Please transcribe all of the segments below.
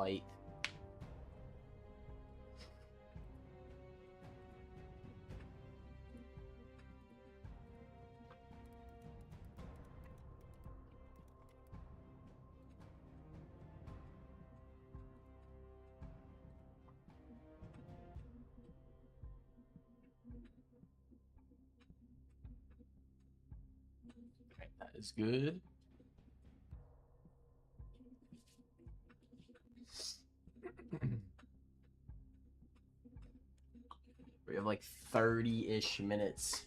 light. Okay, that is good. We have like 30-ish minutes.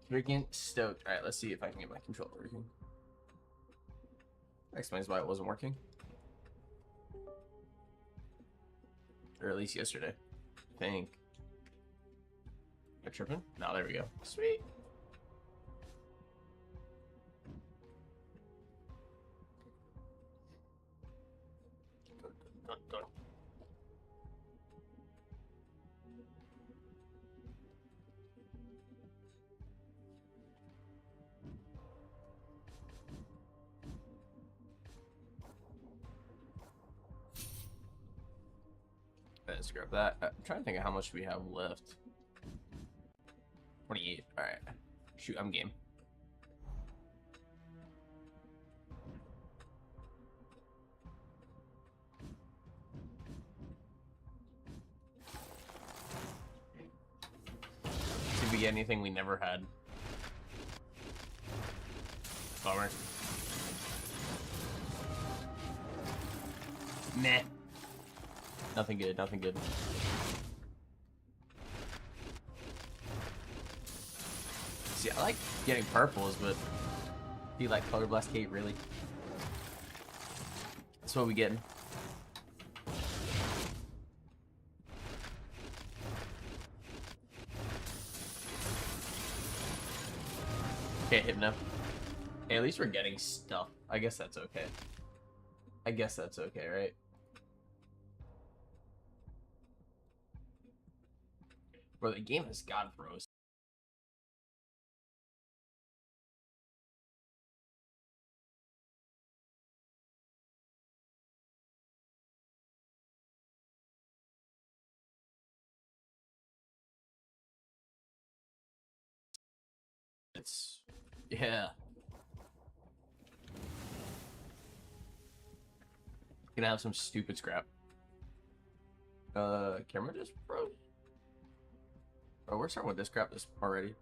Freaking stoked. All right, let's see if I can get my controller working. That explains why it wasn't working. Or at least yesterday. I think. Am I tripping? No, there we go. Sweet. Dun, dun, dun. Let's grab that. I'm trying to think of how much we have left. 28. Alright. Shoot, I'm game. See if we get anything we never had. Bummer. Meh. Nothing good, nothing good. See, I like getting purples, but do you like Color Blast Kate, really? That's what we getting. Okay, Hypno. Hey, at least we're getting stuff. I guess that's okay. I guess that's okay, right? Bro, the game has God froze. It's... yeah. Gonna have some stupid scrap. Camera just froze. Oh, we're starting with this crap this already.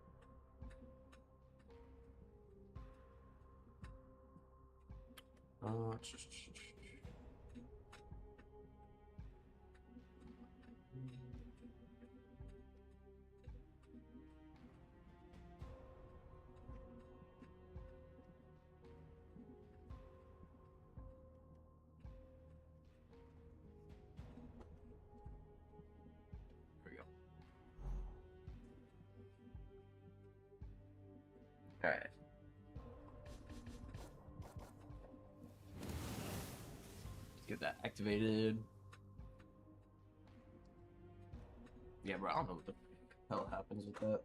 There we go. All right. Let's get that activated. Yeah, bro, I don't know what the hell happens with that.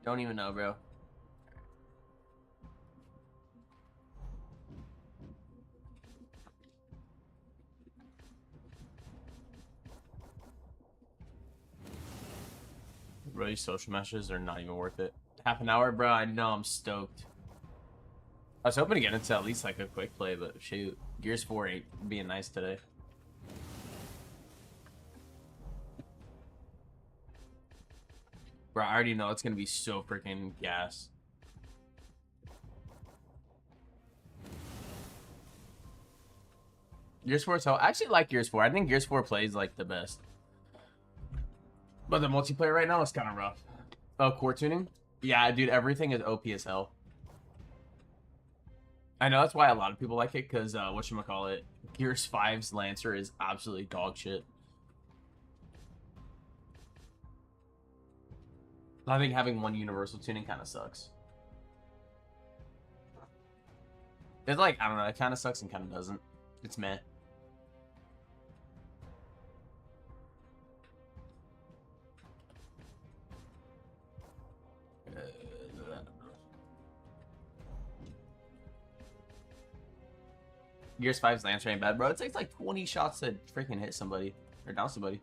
Don't even know, bro. Bro, these social meshes are not even worth it. Half an hour, bro. I know, I'm stoked. I was hoping to get into at least like a quick play, but shoot, Gears 4 ain't being nice today. Bro, I already know it's gonna be so freaking gas. Gears 4 I actually like Gears 4. I think Gears 4 plays like the best. But the multiplayer right now is kind of rough. Oh, core tuning? Yeah, dude, everything is OP as hell. I know that's why a lot of people like it, because whatchamacallit, Gears 5's Lancer is absolutely dog shit. I think having one universal tuning kind of sucks. It's like, I don't know, it kind of sucks and kind of doesn't. It's meh. Gears 5's Lancer ain't bad, bro. It takes like 20 shots to freaking hit somebody or down somebody.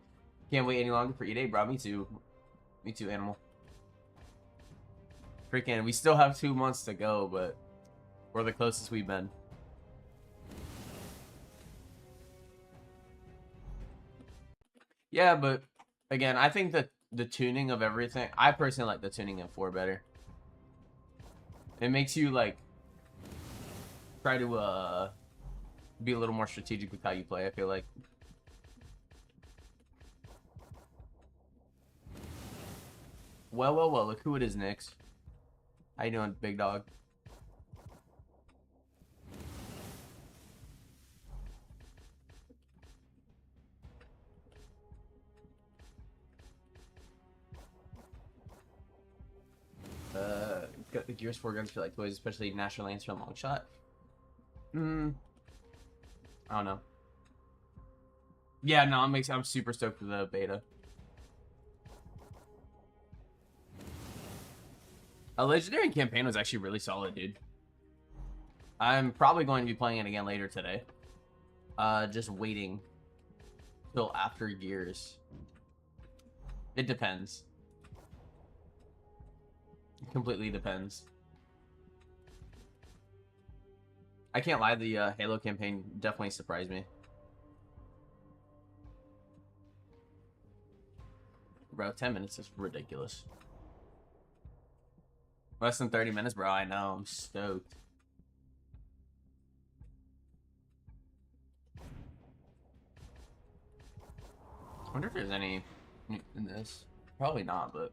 Can't wait any longer for E-Day, bro. Me too. Me too, Animal. Freaking, we still have 2 months to go, but we're the closest we've been. Yeah, but again, I think that the tuning of everything, I personally like the tuning in 4 better. It makes you like try to be a little more strategic with how you play, I feel like. Well, look who it is, Nyx. How you doing, big dog? The Gears 4 guns feel like toys, especially National Lancer and Longshot. I don't know. Yeah, no, I'm super stoked for the beta. A Legendary campaign was actually really solid, dude. I'm probably going to be playing it again later today. Just waiting till after Gears. It depends. It completely depends. I can't lie, the Halo campaign definitely surprised me. Bro, 10 minutes is ridiculous. Less than 30 minutes, bro. I know. I'm stoked. I wonder if there's any in this. Probably not, but...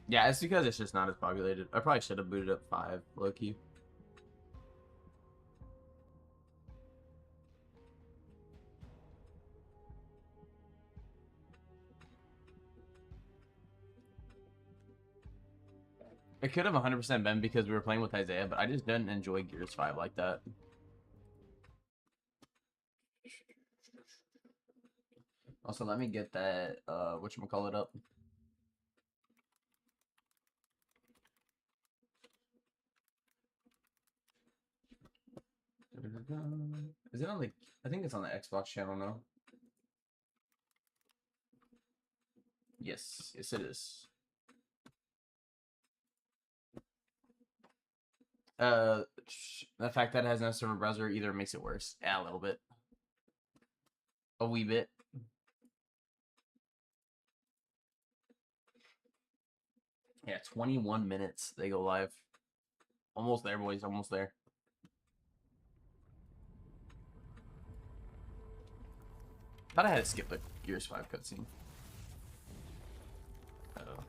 Yeah, it's because it's just not as populated. I probably should have booted up 5, low-key. It could have 100% been because we were playing with Isaiah, but I just didn't enjoy Gears 5 like that. Also, let me get that, whatchamacallit up. Is it on the... I think it's on the Xbox channel now. Yes. Yes, it is. The fact that it has no server browser either makes it worse. Yeah, a little bit. A wee bit. Yeah, 21 minutes. They go live. Almost there, boys. Almost there. Thought I had to skip the Gears 5 cutscene. Uh-oh.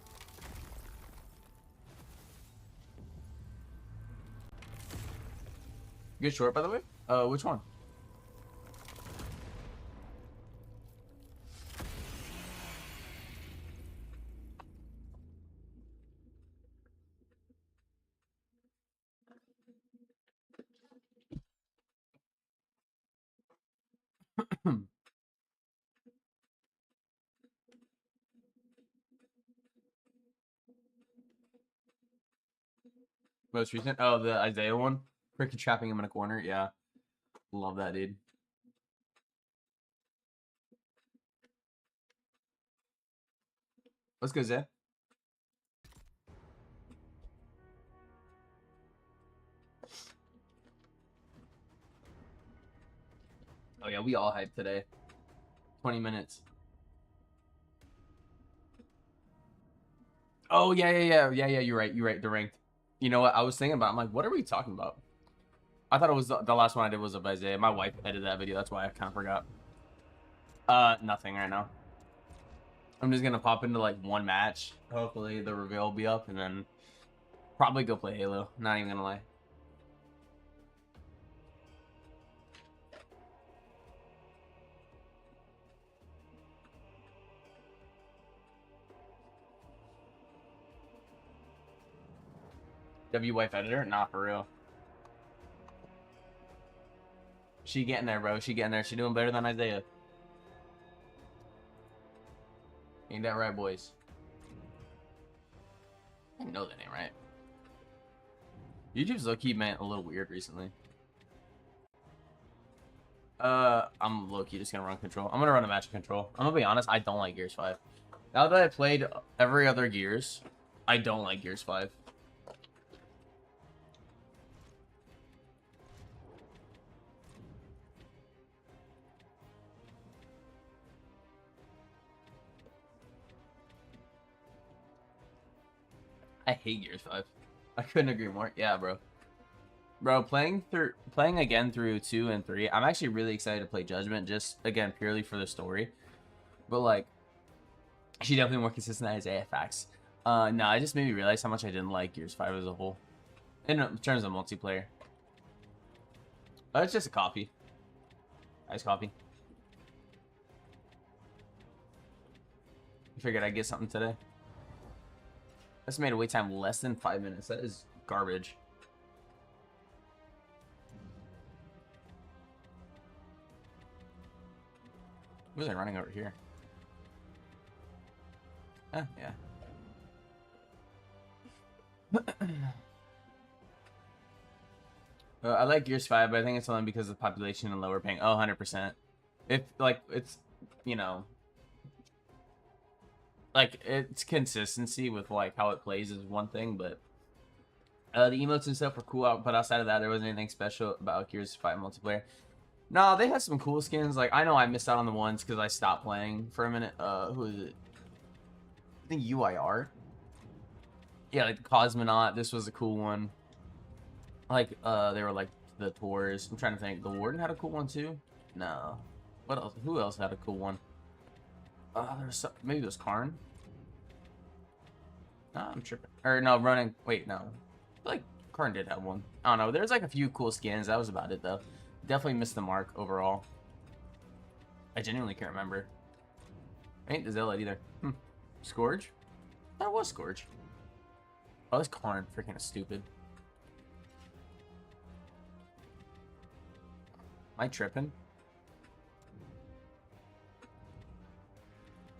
Good short, by the way. Which one? Most recent? Oh, the Isaiah one? Freaking trapping him in a corner. Yeah. Love that, dude. Let's go, Zay. Oh, yeah. We all hyped today. 20 minutes. Oh, yeah. You're right. You're right. The ranked. You know what? I was thinking about I'm like, what are we talking about? I thought it was the last one I did was of Isaiah. My wife edited that video. That's why I kind of forgot. Nothing right now. I'm just gonna pop into like one match. Hopefully the reveal will be up, and then probably go play Halo. Not even gonna lie. W wife editor? Nah, for real. She getting there, bro. She getting there. She doing better than Isaiah. Ain't that right, boys? I know that ain't right. YouTube's low-key been a little weird recently. I'm low-key just gonna run control. I'm gonna run a match of control. I'm gonna be honest, I don't like Gears 5. Now that I played every other Gears, I don't like Gears 5. I hate Gears 5. I couldn't agree more. Yeah, bro. Bro, playing again through 2 and 3, I'm actually really excited to play Judgment, just again purely for the story. But like, she definitely more consistent than Isaiah. Facts. No, it just made me realize how much I didn't like Gears 5 as a whole, in terms of multiplayer. It's just a coffee. Iced coffee. I figured I'd get something today. Estimated wait time less than 5 minutes. That is garbage. Who's they running over here? Yeah. I like Gears 5, but I think it's only because of the population and lower paying. Oh, 100%. If, like, it's, you know, like, it's consistency with, like, how it plays is one thing, but the emotes and stuff were cool, but outside of that, there wasn't anything special about Gears 5 multiplayer. No, they had some cool skins. Like, I know I missed out on the ones because I stopped playing for a minute. Who is it? I think UIR. Yeah, like the Cosmonaut. This was a cool one. Like, they were like the tours. I'm trying to think. The Warden had a cool one too. No. What else? Who else had a cool one? There's maybe it was Karn. No, I'm tripping. Or no, running. Wait, no. Like Karn did have one. I don't know. There's like a few cool skins. That was about it though. Definitely missed the mark overall. I genuinely can't remember. Ain't the Zealot either. Scourge? That was Scourge. Oh, this Karn freaking stupid. Am I tripping?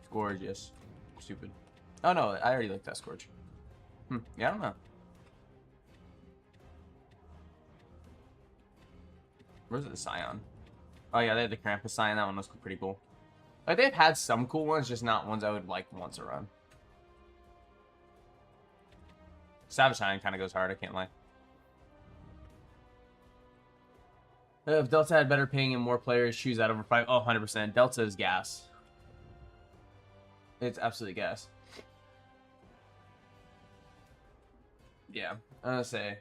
Scourge, yes. Stupid. Oh no, I already looked at Scourge. Yeah, I don't know. Where's the Scion? Oh yeah, they had the Krampus Scion. That one was pretty cool. Like, they've had some cool ones, just not ones I would like want to run. Savage Scion kind of goes hard, I can't lie. If Delta had better ping and more players, choose that over 5. Oh, 100%. Delta is gas. It's absolutely gas. Yeah, I'm gonna say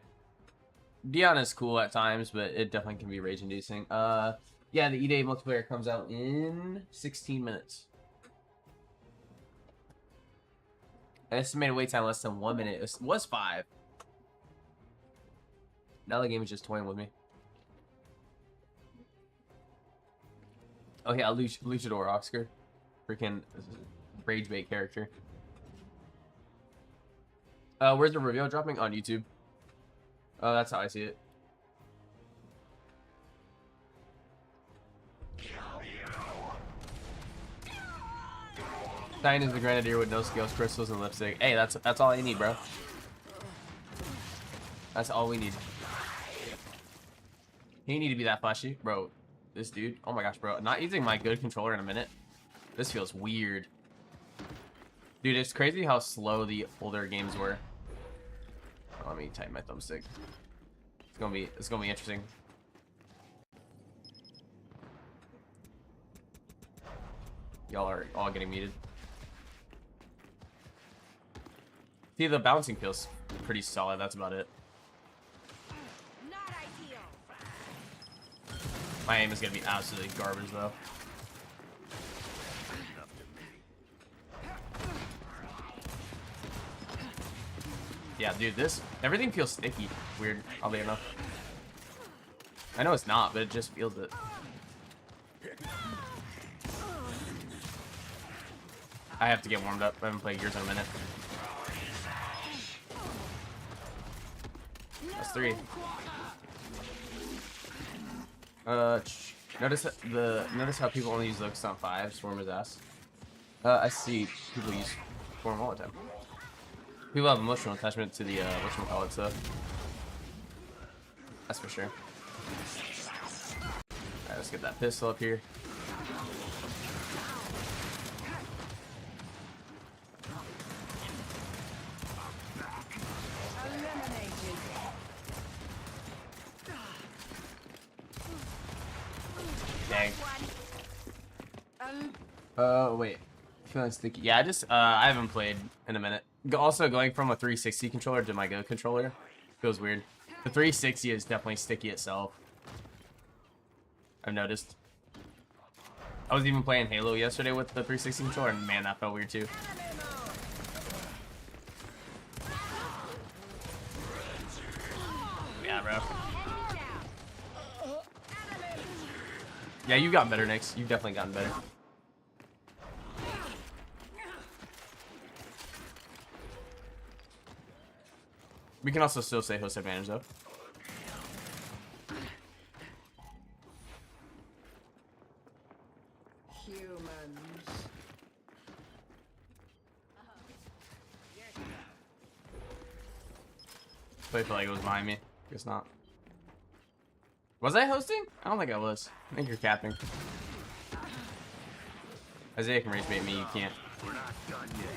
Dion is cool at times, but it definitely can be rage-inducing. Yeah, the E-Day multiplayer comes out in 16 minutes. Estimated wait time less than 1 minute. It was 5. Now the game is just toying with me. Oh yeah, Luchador Oscar. Freaking rage bait character. Where's the reveal dropping? On YouTube. Oh, that's how I see it. Stein is the Grenadier with no skills, crystals, and lipstick. Hey, that's all you need, bro. That's all we need. He need to be that flashy, bro. This dude. Oh my gosh, bro. Not using my good controller in a minute. This feels weird. Dude, it's crazy how slow the older games were. Oh, let me tighten my thumbstick. It's gonna be interesting. Y'all are all getting muted. See, the bouncing feels pretty solid. That's about it. Not ideal. My aim is gonna be absolutely garbage, though. Yeah, dude, everything feels sticky. Weird, oddly enough. I know it's not, but it just feels it. I have to get warmed up. I haven't played Gears in a minute. That's 3. Notice how people only use Locust on 5. Swarm his ass. I see people use Swarm all the time. People have emotional attachment to the whatchamacallit stuff. That's for sure. Alright, let's get that pistol up here. Dang. Wait. Feeling sticky. Yeah, I haven't played in a minute. Also, going from a 360 controller to my Go controller feels weird. The 360 is definitely sticky itself. I've noticed. I was even playing Halo yesterday with the 360 controller, and man, that felt weird too. Yeah, bro. Yeah, you've gotten better, Nyx. You've definitely gotten better. We can also still say host advantage, though. Humans. But I feel like it was behind me. Guess not. Was I hosting? I don't think I was. I think you're capping. Isaiah can rage bait me, you can't. We're not done yet.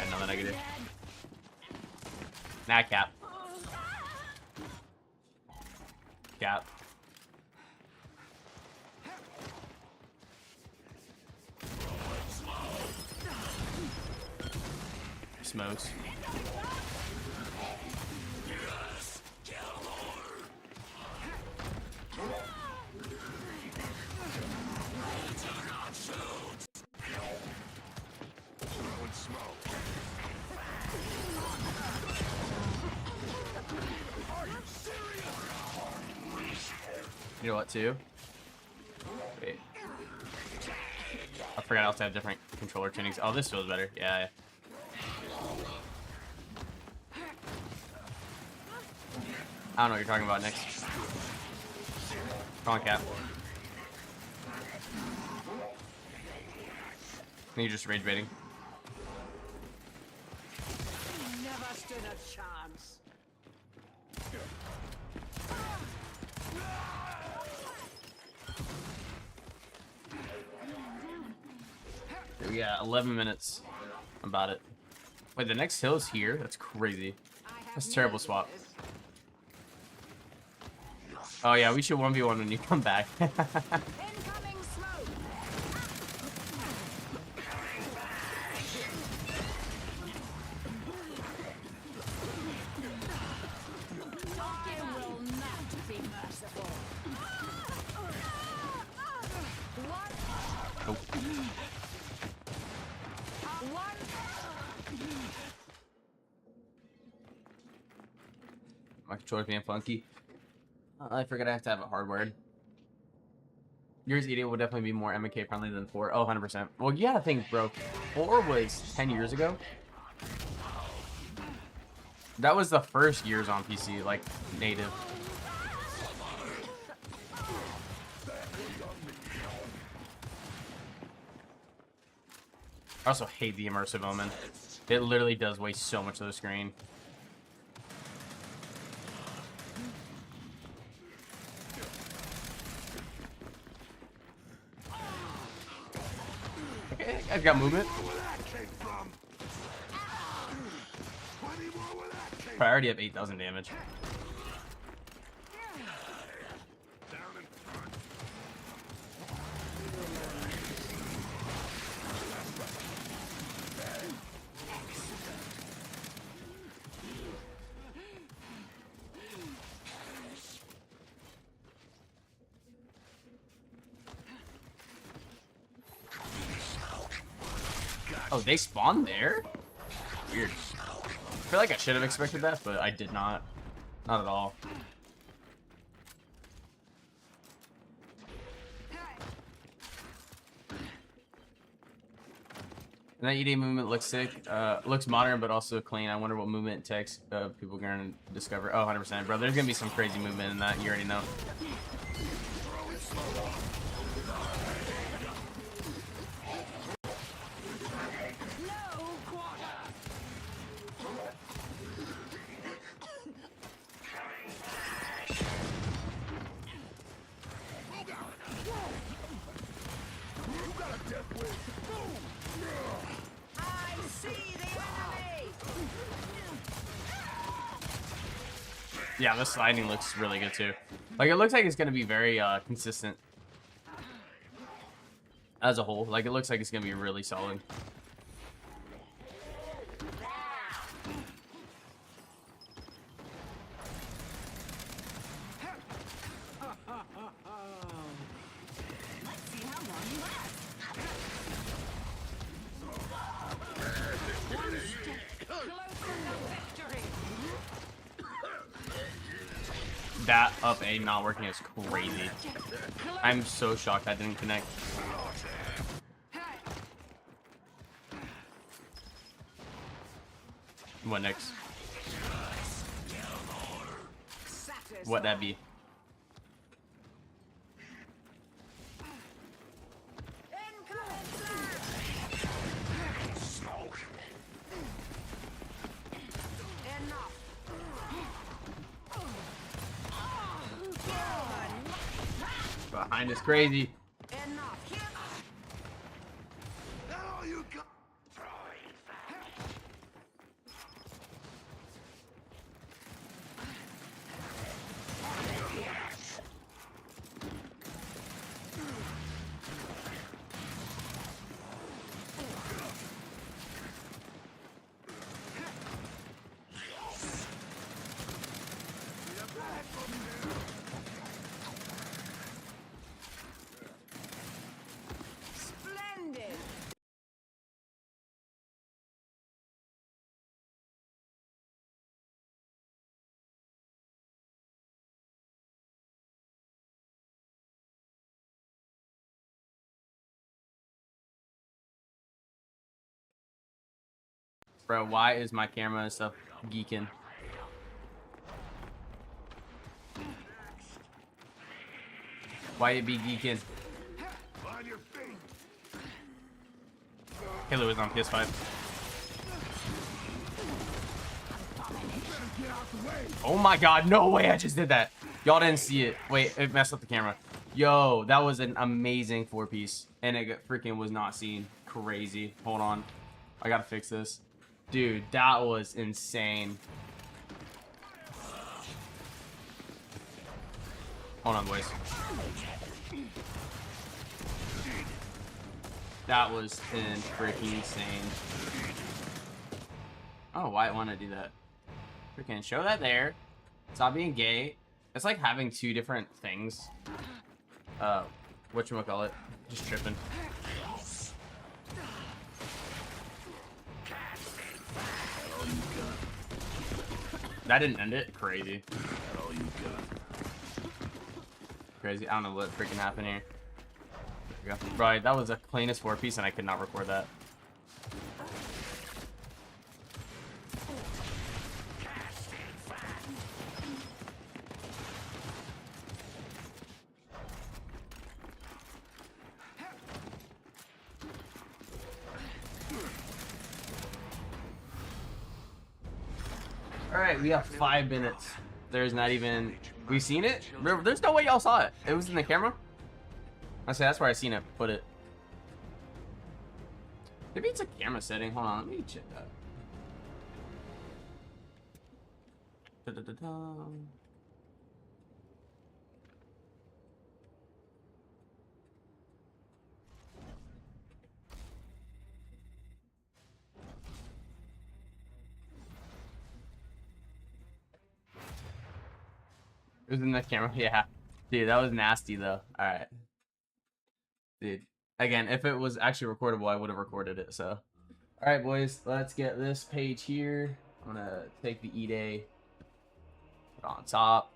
Another negative. Nah, cap. Cap. Smokes. You know what, too? Wait. I forgot I also have different controller tunings. Oh, this feels better. Yeah. I don't know what you're talking about, Nyx. Come on, Cap. I think you're just rage baiting. Never stood a chance. We got 11 minutes about it. Wait, the next hill is here? That's crazy. That's a terrible swap. Oh yeah, we should 1v1 when you come back. Incoming smoke. You will not be merciful. What? Nope. What? My controller's being funky. I forgot I have to have it hardwired. Yours eating will definitely be more MK friendly than 4. Oh, 100%. Well, you gotta think, bro. 4 was 10 years ago. That was the first years on PC, like, native. I also hate the immersive omen. It literally does waste so much of the screen. Okay, I've got movement. I already have 8,000 damage. Oh, they spawned there? Weird. I feel like I should have expected that, but I did not. Not at all. And that ED movement looks sick. Looks modern, but also clean. I wonder what movement text people are going to discover. Oh, 100%. Bro, there's going to be some crazy movement in that. You already know. Yeah, the sliding looks really good too. Like, it looks like it's going to be very consistent as a whole. Like, it looks like it's going to be really solid. Let's see how long you last. One step closer to victory. That up A not working is crazy. I'm so shocked that didn't connect. What next? What that be? Behind is crazy. Bro, why is my camera and stuff geeking? Why it be geeking? Halo is on PS5. Oh my god, no way I just did that. Y'all didn't see it. Wait, it messed up the camera. Yo, that was an amazing 4-piece. And it freaking was not seen. Crazy. Hold on. I gotta fix this. Dude, that was insane. Hold on, boys. That was freaking insane. Oh, why I want to do that? Freaking show that there. Stop being gay. It's like having two different things. Whatchamacallit? Just tripping. That didn't end it? Crazy. Crazy. I don't know what freaking happened here. There we go. Right, that was the cleanest 4-piece and I could not record that. Alright, we have 5 minutes. There's not even... We've seen it? There's no way y'all saw it. It was in the camera? I say that's where I seen it. Put it. Maybe it's a camera setting. Hold on, let me check that. It was in the camera. Yeah. Dude, that was nasty though. Alright. Dude. Again, if it was actually recordable, I would have recorded it, so. Alright, boys. Let's get this page here. I'm gonna take the E-Day. Put it on top.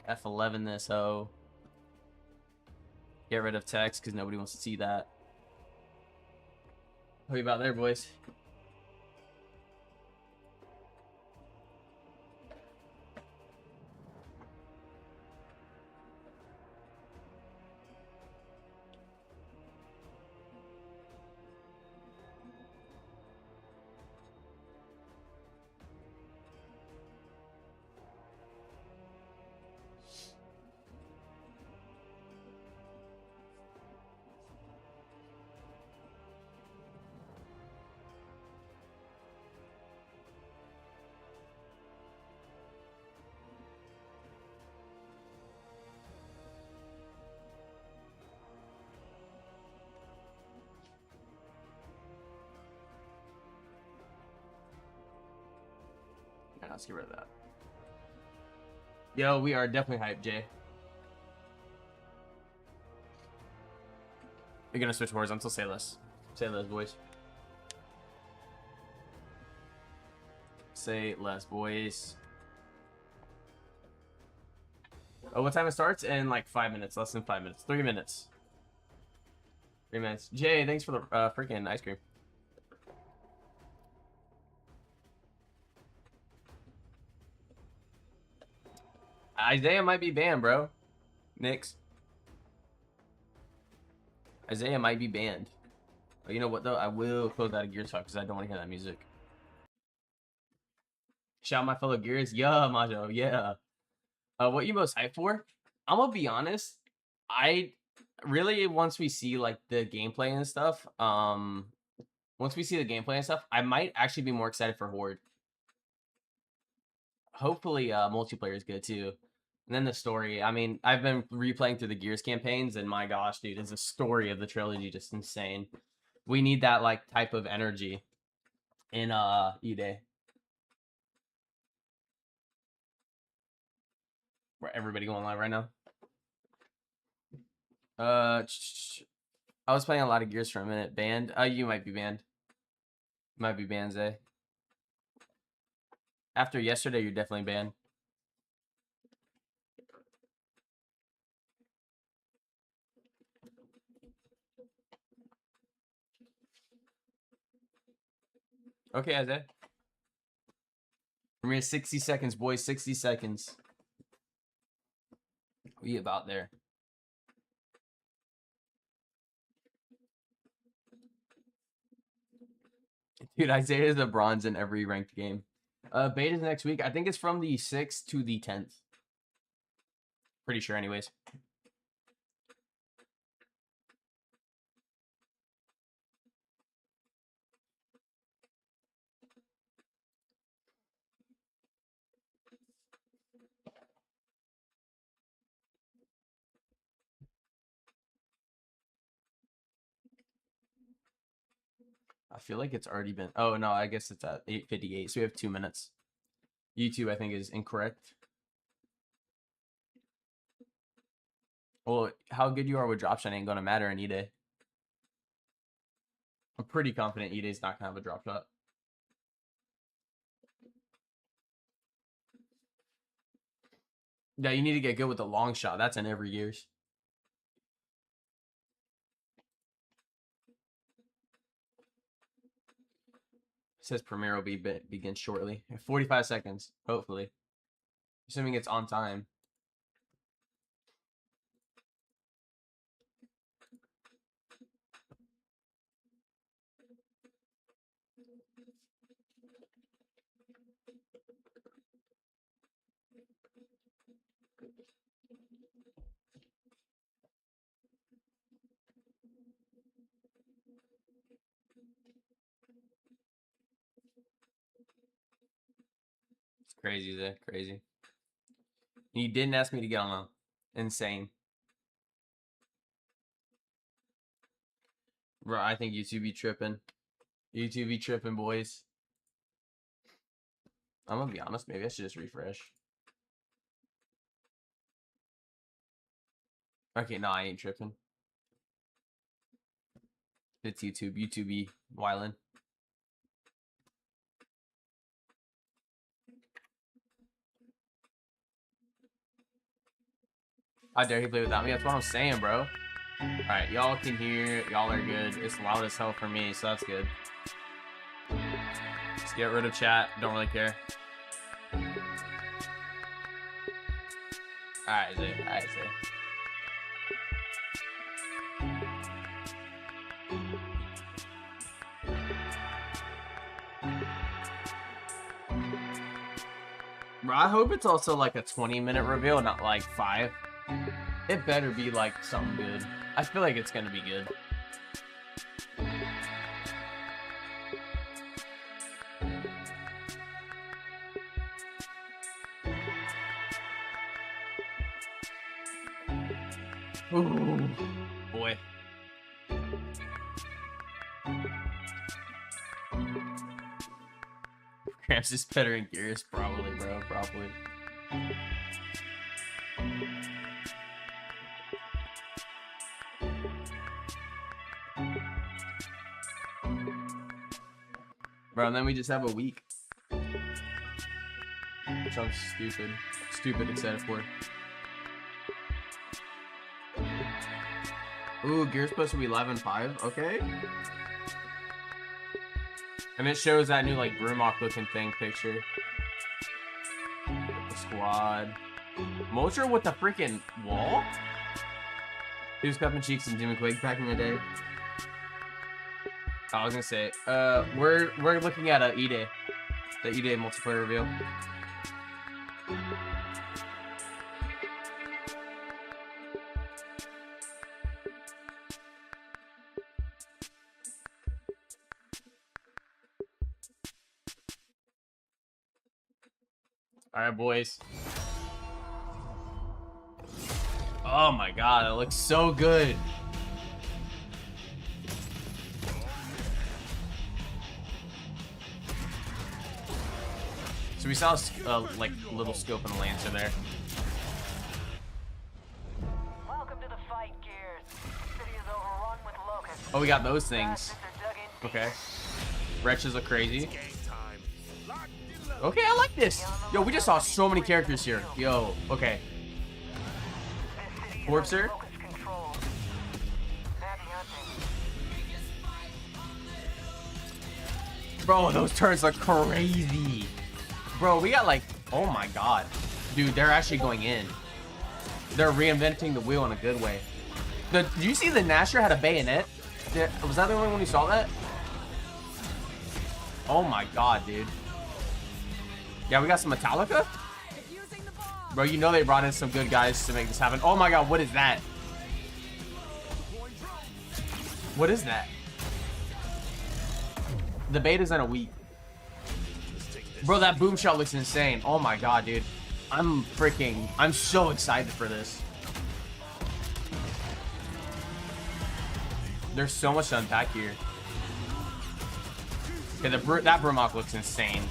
F11 this hoe. Get rid of text because nobody wants to see that. We about there, boys. Yeah, let's get rid of that. Yo, we are definitely hyped, Jay. We're gonna switch horizontal. Say less. Say less, boys. Say less, boys. Oh, what time it starts? In like 5 minutes. Less than 5 minutes. 3 minutes. 3 minutes. Jay, thanks for the freaking ice cream. Isaiah might be banned, bro. Nix. Isaiah might be banned. Oh, you know what though? I will close out of Gears Talk because I don't want to hear that music. Shout out my fellow Gears. Yeah, Majo. Yeah. What you most hyped for? I'm gonna be honest. I really, once we see like the gameplay and stuff, once we see the gameplay and stuff, I might actually be more excited for Horde. Hopefully, multiplayer is good too. And then the story. I mean, I've been replaying through the Gears campaigns, and my gosh, dude, is the story of the trilogy just insane. We need that like type of energy in E-Day. Where everybody going live right now. I was playing a lot of Gears for a minute. Banned? You might be banned. Might be banned, Zay. After yesterday, you're definitely banned. Okay, Isaiah. We're 60 seconds, boys. 60 seconds. We about there. Dude, Isaiah is a bronze in every ranked game. Beta's next week. I think it's from the 6th to the 10th. Pretty sure, anyways. I feel like it's already been. Oh no, I guess it's at 8:58. So we have 2 minutes. YouTube, I think, is incorrect. Well, how good you are with drop shot ain't gonna matter in E-Day. I'm pretty confident E-Day's not gonna have a drop shot. Yeah, you need to get good with the long shot. That's in every Gears. It says premiere will begin shortly. 45 seconds, hopefully. Assuming it's on time. It's crazy, Zay. Crazy. You didn't ask me to get on a insane. Bro, I think YouTube be tripping. YouTube be tripping, boys. I'm gonna be honest, maybe I should just refresh. Okay, no, I ain't tripping. It's YouTube. YouTube be wildin'. How dare he play without me? That's what I'm saying, bro. Alright, y'all can hear. Y'all are good. It's loud as hell for me, so that's good. Just get rid of chat. Don't really care. Alright, Zay. Alright, Zay. Bro, I hope it's also like a 20-minute reveal, not like 5. It better be like something good. I feel like it's gonna be good. Ooh, boy. Gramps is better than Gears, probably, bro. Probably. Bro, and then we just have a week. Which I'm stupid excited for. Ooh, Gears supposed to be 11.5. Okay. And it shows that new like Brumok looking thing picture. The squad. Mocher with the freaking wall? He was cupping cheeks and Demon Quake back in the day. I was gonna say, we're looking at a E-Day. The E-Day multiplayer reveal. Alright, boys. Oh my god, it looks so good. So we saw like little scope and Lancer there. Welcome to the fight, Gears. The city is overrun with locusts. Oh, we got those things. Okay. Wretches look crazy. Okay, I like this. Yo, we just saw so many characters here. Yo, okay. Corpser. Bro, those turns look crazy. Bro, we got like, oh my god. Dude, they're actually going in. They're reinventing the wheel in a good way. Did you see the Nasher had a bayonet? Was that the only one you saw that? Oh my god, dude. Yeah, we got some Metallica. Bro, you know they brought in some good guys to make this happen. Oh my god, what is that? What is that? The beta's in a week. Bro, that boom shot looks insane. Oh my god, dude. I'm so excited for this. There's so much to unpack here. Okay, that Brumok looks insane.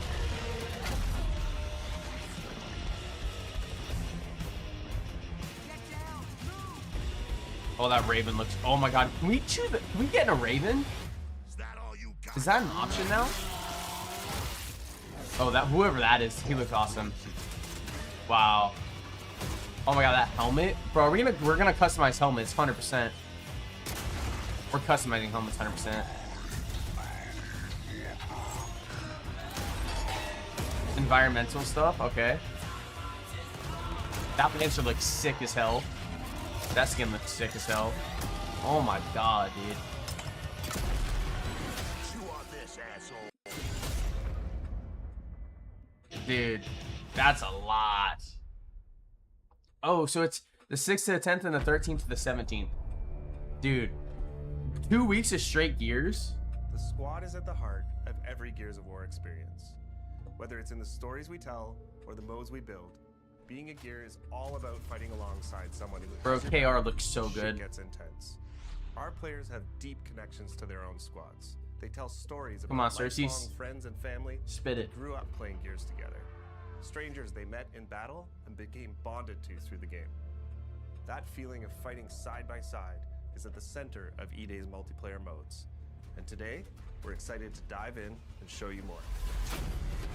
Oh, that Raven looks. Oh my god, can we choose? Can we get in a Raven? Is that an option now? Oh, whoever that is, he looks awesome. Wow. Oh my god, that helmet, bro. We're gonna customize helmets, 100%. We're customizing helmets, 100%. Environmental stuff, okay. That Lancer looks sick as hell. That skin looks sick as hell. Oh my god, dude. Dude, that's a lot. Oh, so it's the 6th to the 10th and the 13th to the 17th. Dude, 2 weeks of straight Gears? The squad is at the heart of every Gears of War experience. Whether it's in the stories we tell or the modes we build, being a Gear is all about fighting alongside someone who... Bro, KR looks so good. Gets intense. Our players have deep connections to their own squads. They tell stories about Come on, lifelong Cersei. friends and family Spit it. who grew up playing Gears together. Strangers they met in battle and became bonded to through the game. That feeling of fighting side by side is at the center of E-Day's multiplayer modes. And today, we're excited to dive in and show you more.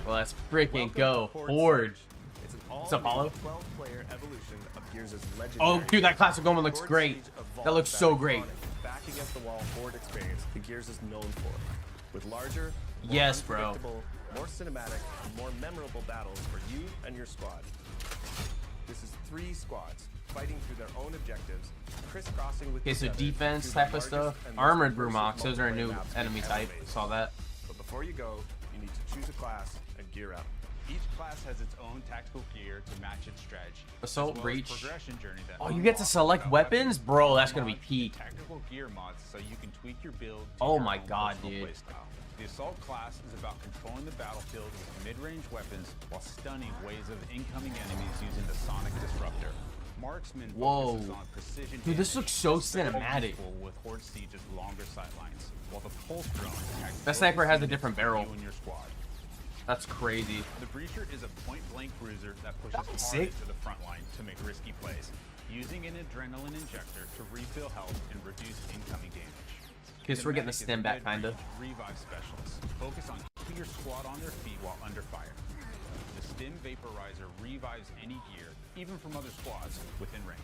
Well, let's freaking Welcome go. to Horde Horde. Surge. It's an Apollo? 12-player evolution of Gears' legendary. Oh, dude, that classic moment looks Horde great. Siege evolved That looks so great. iconic back against the wall Horde experience that Gears is known for, with larger, more Yes, bro. unpredictable, more cinematic, and more memorable battles for you and your squad. This is 3 squads fighting through their own objectives, crisscrossing with Okay, so each other defense through the type of largest stuff. and most Armored immersive Brumox, those are a new multiplayer maps enemy we've type. ever made. Saw that. But before you go, you need to choose a class and gear up. Each class has its own tactical gear to match its strategy. Assault as well as Breach. progression journey that Oh, you get to unlocks select without weapons? Bro, that's gonna be mods, peak. Tactical gear mods so you can tweak your build. To Oh your my own God, personal dude. playstyle. The assault class is about controlling the battlefield with mid-range weapons while stunning waves of incoming enemies using the Sonic Disruptor. Marksman Whoa. focuses on precision. Dude, this damage, looks so especially cinematic. useful with Horde Siege's longer sightlines, while the Pulse Drone attacks That sniper has a focus different units barrel. you and your squad. That's crazy. The Breacher is a point-blank cruiser that pushes That's hard sick. into the front line to make risky plays, using an adrenaline injector to refill health and reduce incoming damage. Okay, so we're getting the Medic is stim a back, kinda. mid-range Revive specialist. Focus on keeping your squad on their feet while under fire. The Stim Vaporizer revives any gear, even from other squads, within range.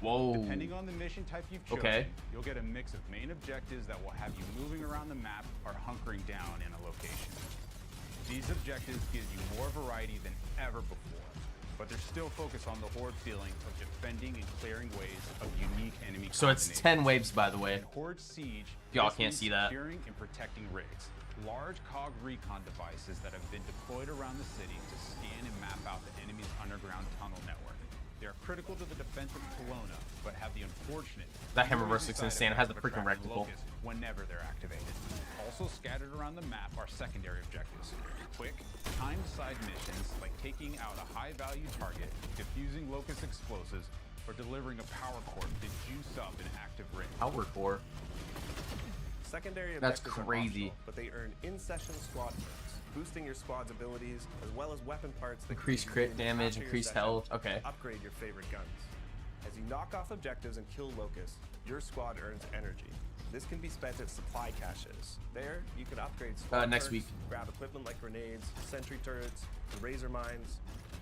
Whoa. Depending on the mission type you've chosen, Okay. you'll get a mix of main objectives that will have you moving around the map or hunkering down in a location. These objectives give you more variety than ever before, but they're still focused on the Horde feeling of defending and clearing waves of unique enemy So it's combinations. 10 waves, by the way. In Horde Siege, Y'all this can't means see that. securing and protecting raids. Large COG recon devices that have been deployed around the city to scan and map out the enemy's underground tunnel network. They are critical to the defense of Kelowna, but have the unfortunate That hammer lingering versus side insane. It has effect the of freaking attracting reticle. locusts whenever they're activated. Also scattered around the map are secondary objectives. Quick, timed side missions like taking out a high-value target, defusing locust explosives, or delivering a power core to juice up an active raid. Power core. Secondary That's objectives are crazy. optional, but they earn in-session squad perks, boosting your squad's abilities, as well as weapon parts that Increase can be crit used damage, after your increase session health. to Okay. upgrade your favorite guns. As you knock off objectives and kill locusts, your squad earns energy. This can be spent at supply caches. There, you can upgrade squad next perks, week. grab equipment like grenades, sentry turrets, razor mines,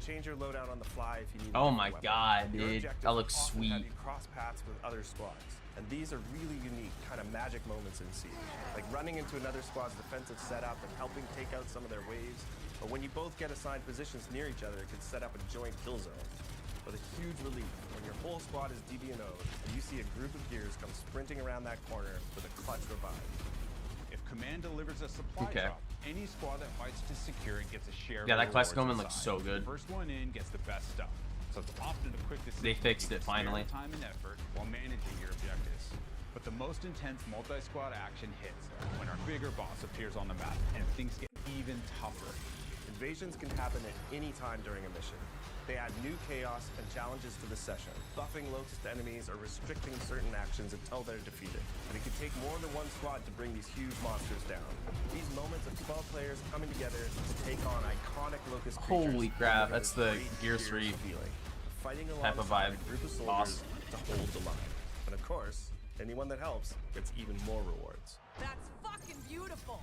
change your loadout on the fly if you need. a Oh different my weapon. God, Your dude. objectives That looks often have sweet. you cross paths with other squads, and these are really unique, kind of magic moments in Siege, like running into another squad's defensive setup and helping take out some of their waves, or when you both get assigned positions near each other, it can set up a joint kill zone. But a huge relief when your whole squad is DB&O and you see a group of gears come sprinting around that corner with a clutch revive. If Command delivers a supply Okay. drop, any squad that fights to secure it gets a share of Yeah, the that classic rewards moment looks inside. so good. The first one in gets the best stuff. So it's often a quick decision. They fixed you it can spare finally. Time and effort while managing your objectives. But the most intense multi-squad action hits when our bigger boss appears on the map and things get even tougher. Invasions can happen at any time during a mission. They add new chaos and challenges to the session, buffing locust enemies or restricting certain actions until they're defeated. And it can take more than one squad to bring these huge monsters down. These moments of 12 players coming together to take on iconic locust creatures. Holy crap, deliver that's a the great Gears Gears 3 feeling. Fighting type of alongside vibe. a group of Boss. soldiers to hold the line. And of course, anyone that helps gets even more rewards. That's fucking beautiful.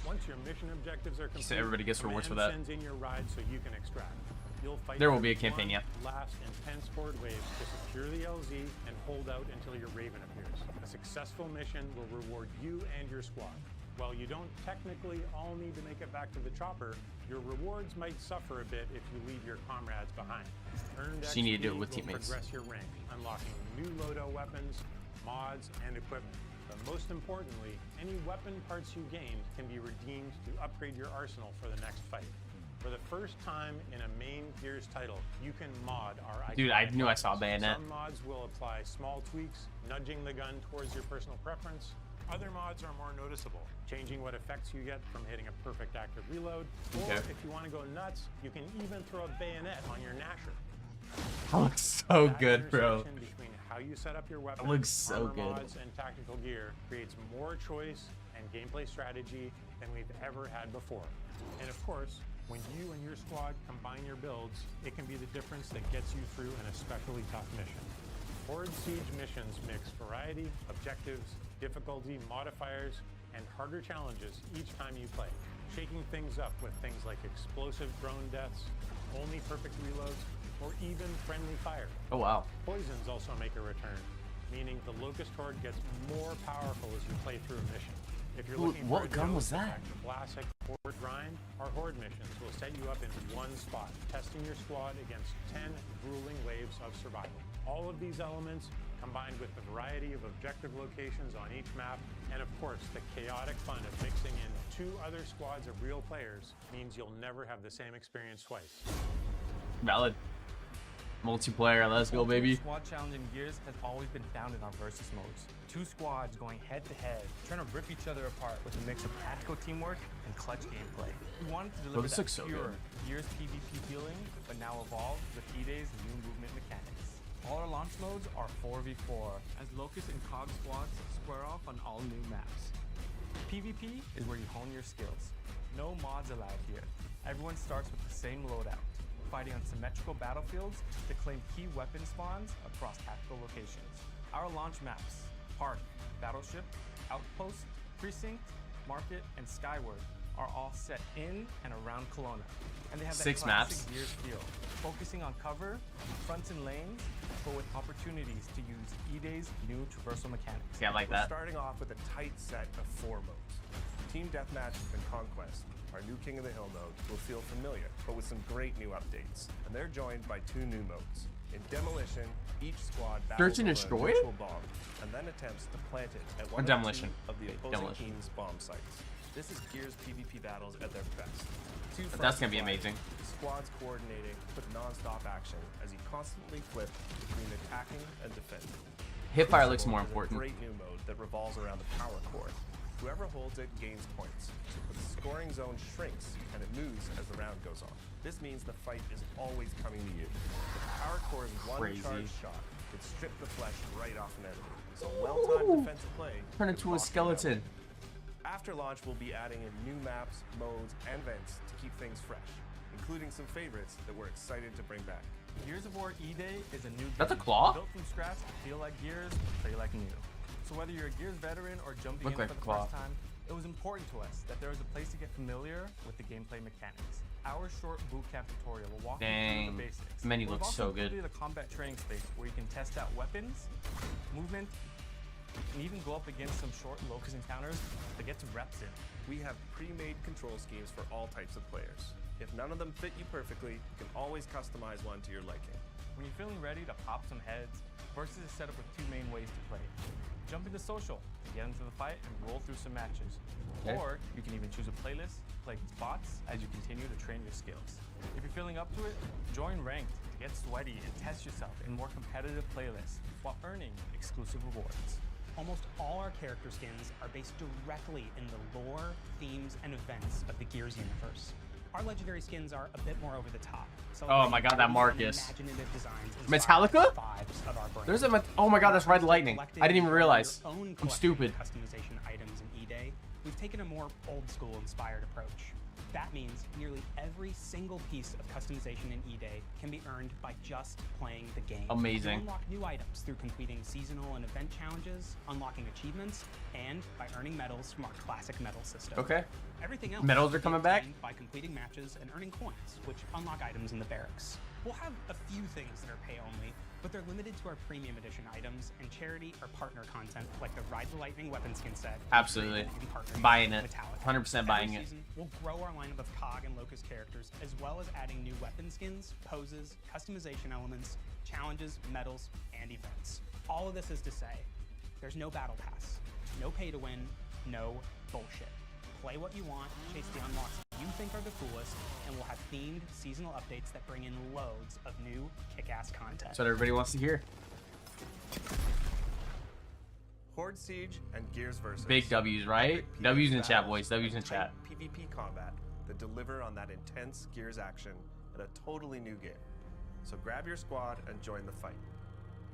Once your mission objectives are complete, So everybody gets rewards for that. Command sends in your ride so you can extract. You'll fight There will through be a campaign, one yeah. last intense horde wave to secure the LZ and hold out until your Raven appears. A successful mission will reward you and your squad. While you don't technically all need to make it back to the chopper, your rewards might suffer a bit if you leave your comrades behind. Earned So you need to do it XP with will teammates. Progress your rank, unlocking new Lodo weapons, mods, and equipment. But most importantly, any weapon parts you gain can be redeemed to upgrade your arsenal for the next fight. For the first time in a main Gears title, you can mod our Dude, I iconic knew I saw weapons. Bayonet. Some mods will apply small tweaks, nudging the gun towards your personal preference. Other mods are more noticeable, changing what effects you get from hitting a perfect active reload. Or Okay. if you want to go nuts, you can even throw a bayonet on your Gnasher. That looks so That good, bro. intersection between how you set up your weapon, looks so armor good. mods, and tactical gear creates more choice and gameplay strategy than we've ever had before. And of course, when you and your squad combine your builds, it can be the difference that gets you through an especially tough mission. Horde Siege missions mix variety, objectives, difficulty, modifiers, and harder challenges each time you play, shaking things up with things like explosive drone deaths, only perfect reloads, or even friendly fire. Oh wow. Poisons also make a return, meaning the Locust Horde gets more powerful as you play through a mission. If you're looking What for a gun was dose that? effect, classic Horde grind, our Horde missions will set you up in one spot, testing your squad against 10 grueling waves of survival. All of these elements, combined with the variety of objective locations on each map, and of course the chaotic fun of mixing in 2 other squads of real players, means you'll never have the same experience twice. Valid. Multiplayer, let's go, baby. Squad challenge in Gears has always been founded on versus modes. 2 squads going head to head, trying to rip each other apart with a mix of tactical teamwork and clutch gameplay. We wanted to deliver this that looks so pure good. Gears PvP feeling, but now evolved with E-Day's new movement mechanics. All our launch modes are 4v4, as Locust and COG squads square off on all new maps. PvP is where you hone your skills. No mods allowed here. Everyone starts with the same loadout, fighting on symmetrical battlefields to claim key weapon spawns across tactical locations. Our launch maps, Park, Battleship, Outpost, Precinct, Market, and Skyward are all set in and around Kelowna. And they have that 6 classic maps. Gears feel, focusing on cover, fronts and lanes, but with opportunities to use E-Day's new traversal mechanics. Yeah, I like We're that. starting off with a tight set of 4 modes. Team Deathmatch and Conquest, our new King of the Hill mode, will feel familiar, but with some great new updates. And they're joined by 2 new modes. In Demolition, each squad battles Search and over a destroy? virtual bomb, and then attempts to plant it at one Demolition. or 2 of the Okay, opposing Demolition. team's bomb sites. This is Gears PvP battles at their best. 2 That's gonna fronts be collide, amazing. Squads coordinating with non-stop action as you constantly flip between attacking and defending. Hipfire looks Crucible more is a important. great new mode that revolves around the power core. Whoever holds it gains points. But the scoring zone shrinks and it moves as the round goes on. This means the fight is always coming to you. The power core's one Crazy. charge shot could strip the flesh right off an enemy. So well-timed defensive play. Turn can into a lock you down. skeleton. After launch, we'll be adding in new maps, modes, and events to keep things fresh, including some favorites that we're excited to bring back. Gears of War E-Day is a new That's a game, claw? built from scratch to feel like Gears, play like new. So whether you're a Gears veteran or jumping Look in like for a the claw. first time, it was important to us that there was a place to get familiar with the gameplay mechanics. Our short bootcamp tutorial will walk you Dang. through the basics. The menu We've looks also so good. included a combat training space where you can test out weapons, movement, and even go up against some short Locust encounters to get some reps in. We have pre-made control schemes for all types of players. If none of them fit you perfectly, you can always customize one to your liking. When you're feeling ready to pop some heads, Versus is set up with 2 main ways to play. Jump into social to get into the fight and roll through some matches. Okay. Or you can even choose a playlist, play bots as you continue to train your skills. If you're feeling up to it, join Ranked to get sweaty and test yourself in more competitive playlists while earning exclusive rewards. Almost all our character skins are based directly in the lore, themes, and events of the Gears universe. Our legendary skins are a bit more over the top. Oh my god, that celebrating Marcus. imaginative designs Metallica? inspired by the vibes of our brand. There's a oh my god, that's Red Lightning. Collecting I didn't even your realize. own I'm collection stupid. of customization items in E-Day, we've taken a more old school inspired approach. That means nearly every single piece of customization in E-Day can be earned by just playing the game. Amazing. You unlock new items through completing seasonal and event challenges, unlocking achievements, and by earning medals from our classic medal system. Okay. Everything else Medals are is coming back? obtained by completing matches and earning coins, which unlock items in the barracks. We'll have a few things that are pay only, but they're limited to our premium edition items and charity or partner content like the Ride the Lightning weapon skin set. Absolutely. in partnership Buying with it. Metallica. 100% buying Every it. season, we'll grow our lineup of COG and Locust characters, as well as adding new weapon skins, poses, customization elements, challenges, medals, and events. All of this is to say, there's no battle pass, no pay to win, no bullshit. Play what you want, chase the unlocks you think are the coolest, and we'll have themed seasonal updates that bring in loads of new kick-ass content. That's what everybody wants to hear. Horde Siege and Gears Versus. Big W's, right? Epic PvP W's in chat, battles boys. W's in and chat. tight PvP combat that deliver on that intense Gears action in a totally new game. So grab your squad and join the fight.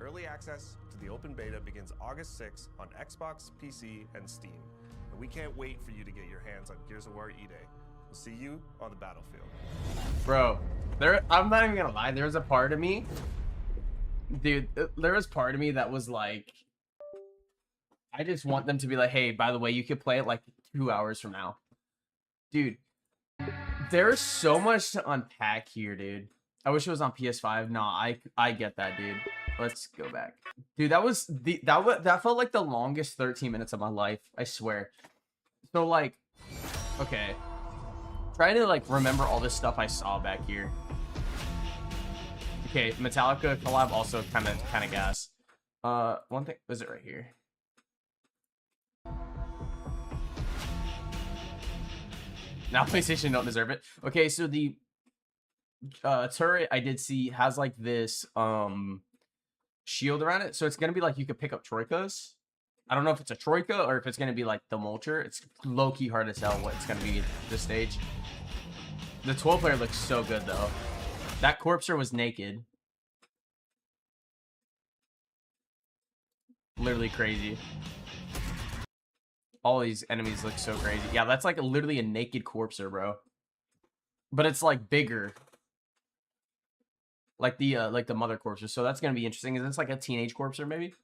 Early access to the open beta begins August 6th on Xbox, PC, and Steam. And we can't wait for you to get your hands on Gears of War E-Day. We'll see you on the battlefield. Bro, I'm not even gonna lie, there was a part of me, dude, there was part of me that was like, I just want them to be like, hey, by the way, you could play it like 2 hours from now. Dude, There's so much to unpack here, dude. I wish it was on PS5. No, I get that, dude. Let's go back. Dude, that felt like the longest 13 minutes of my life, I swear. So like, okay. Trying to like remember all this stuff I saw back here. Okay, Metallica collab also kind of gas. One thing was it right here? Now PlayStation don't deserve it. Okay, so the turret I did see has like this shield around it, so it's gonna be like you could pick up troikas. I don't know if it's a troika or if it's gonna be like the Mulcher. It's low-key hard to tell what it's gonna be this stage. The 12 player looks so good though. That Corpser was naked. Literally crazy. All these enemies look so crazy. Yeah, that's like literally a naked Corpser, bro. But it's like bigger. Like the mother Corpser. So that's gonna be interesting. Is this like a teenage Corpser maybe?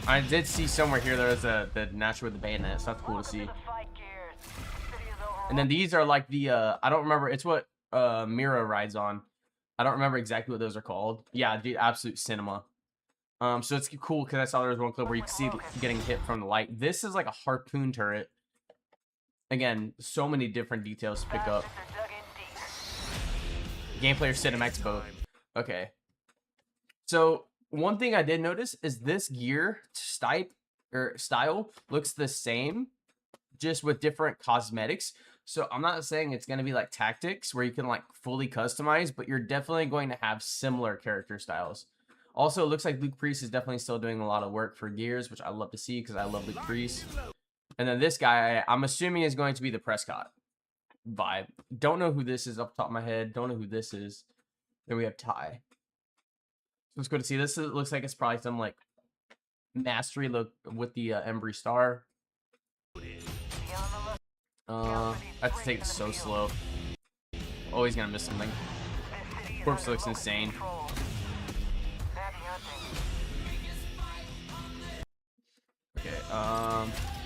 I did see somewhere here there was the Natural with the bayonet, so that's cool to see. And then these are like the I don't remember, it's what Mira rides on. I don't remember exactly what those are called. Yeah, the absolute cinema. So it's cool because I saw there was one clip where you can see getting hit from the light. This is like a harpoon turret. Again, so many different details to pick up. Gameplay or cinematics both. Okay. So one thing I did notice is this gear style looks the same, just with different cosmetics. So I'm not saying it's going to be like Tactics where you can like fully customize, but you're definitely going to have similar character styles. Also, it looks like Luke Priest is definitely still doing a lot of work for Gears, which I love to see because I love Luke Priest. And then this guy, I'm assuming is going to be the Prescott vibe. Don't know who this is off the top of my head. Don't know who this is. Then we have Ty. So let's go to see. This looks like it's probably some like mastery look with the Embry Star. I have to take it so slow. Always gonna miss something. Corpse looks insane. Okay,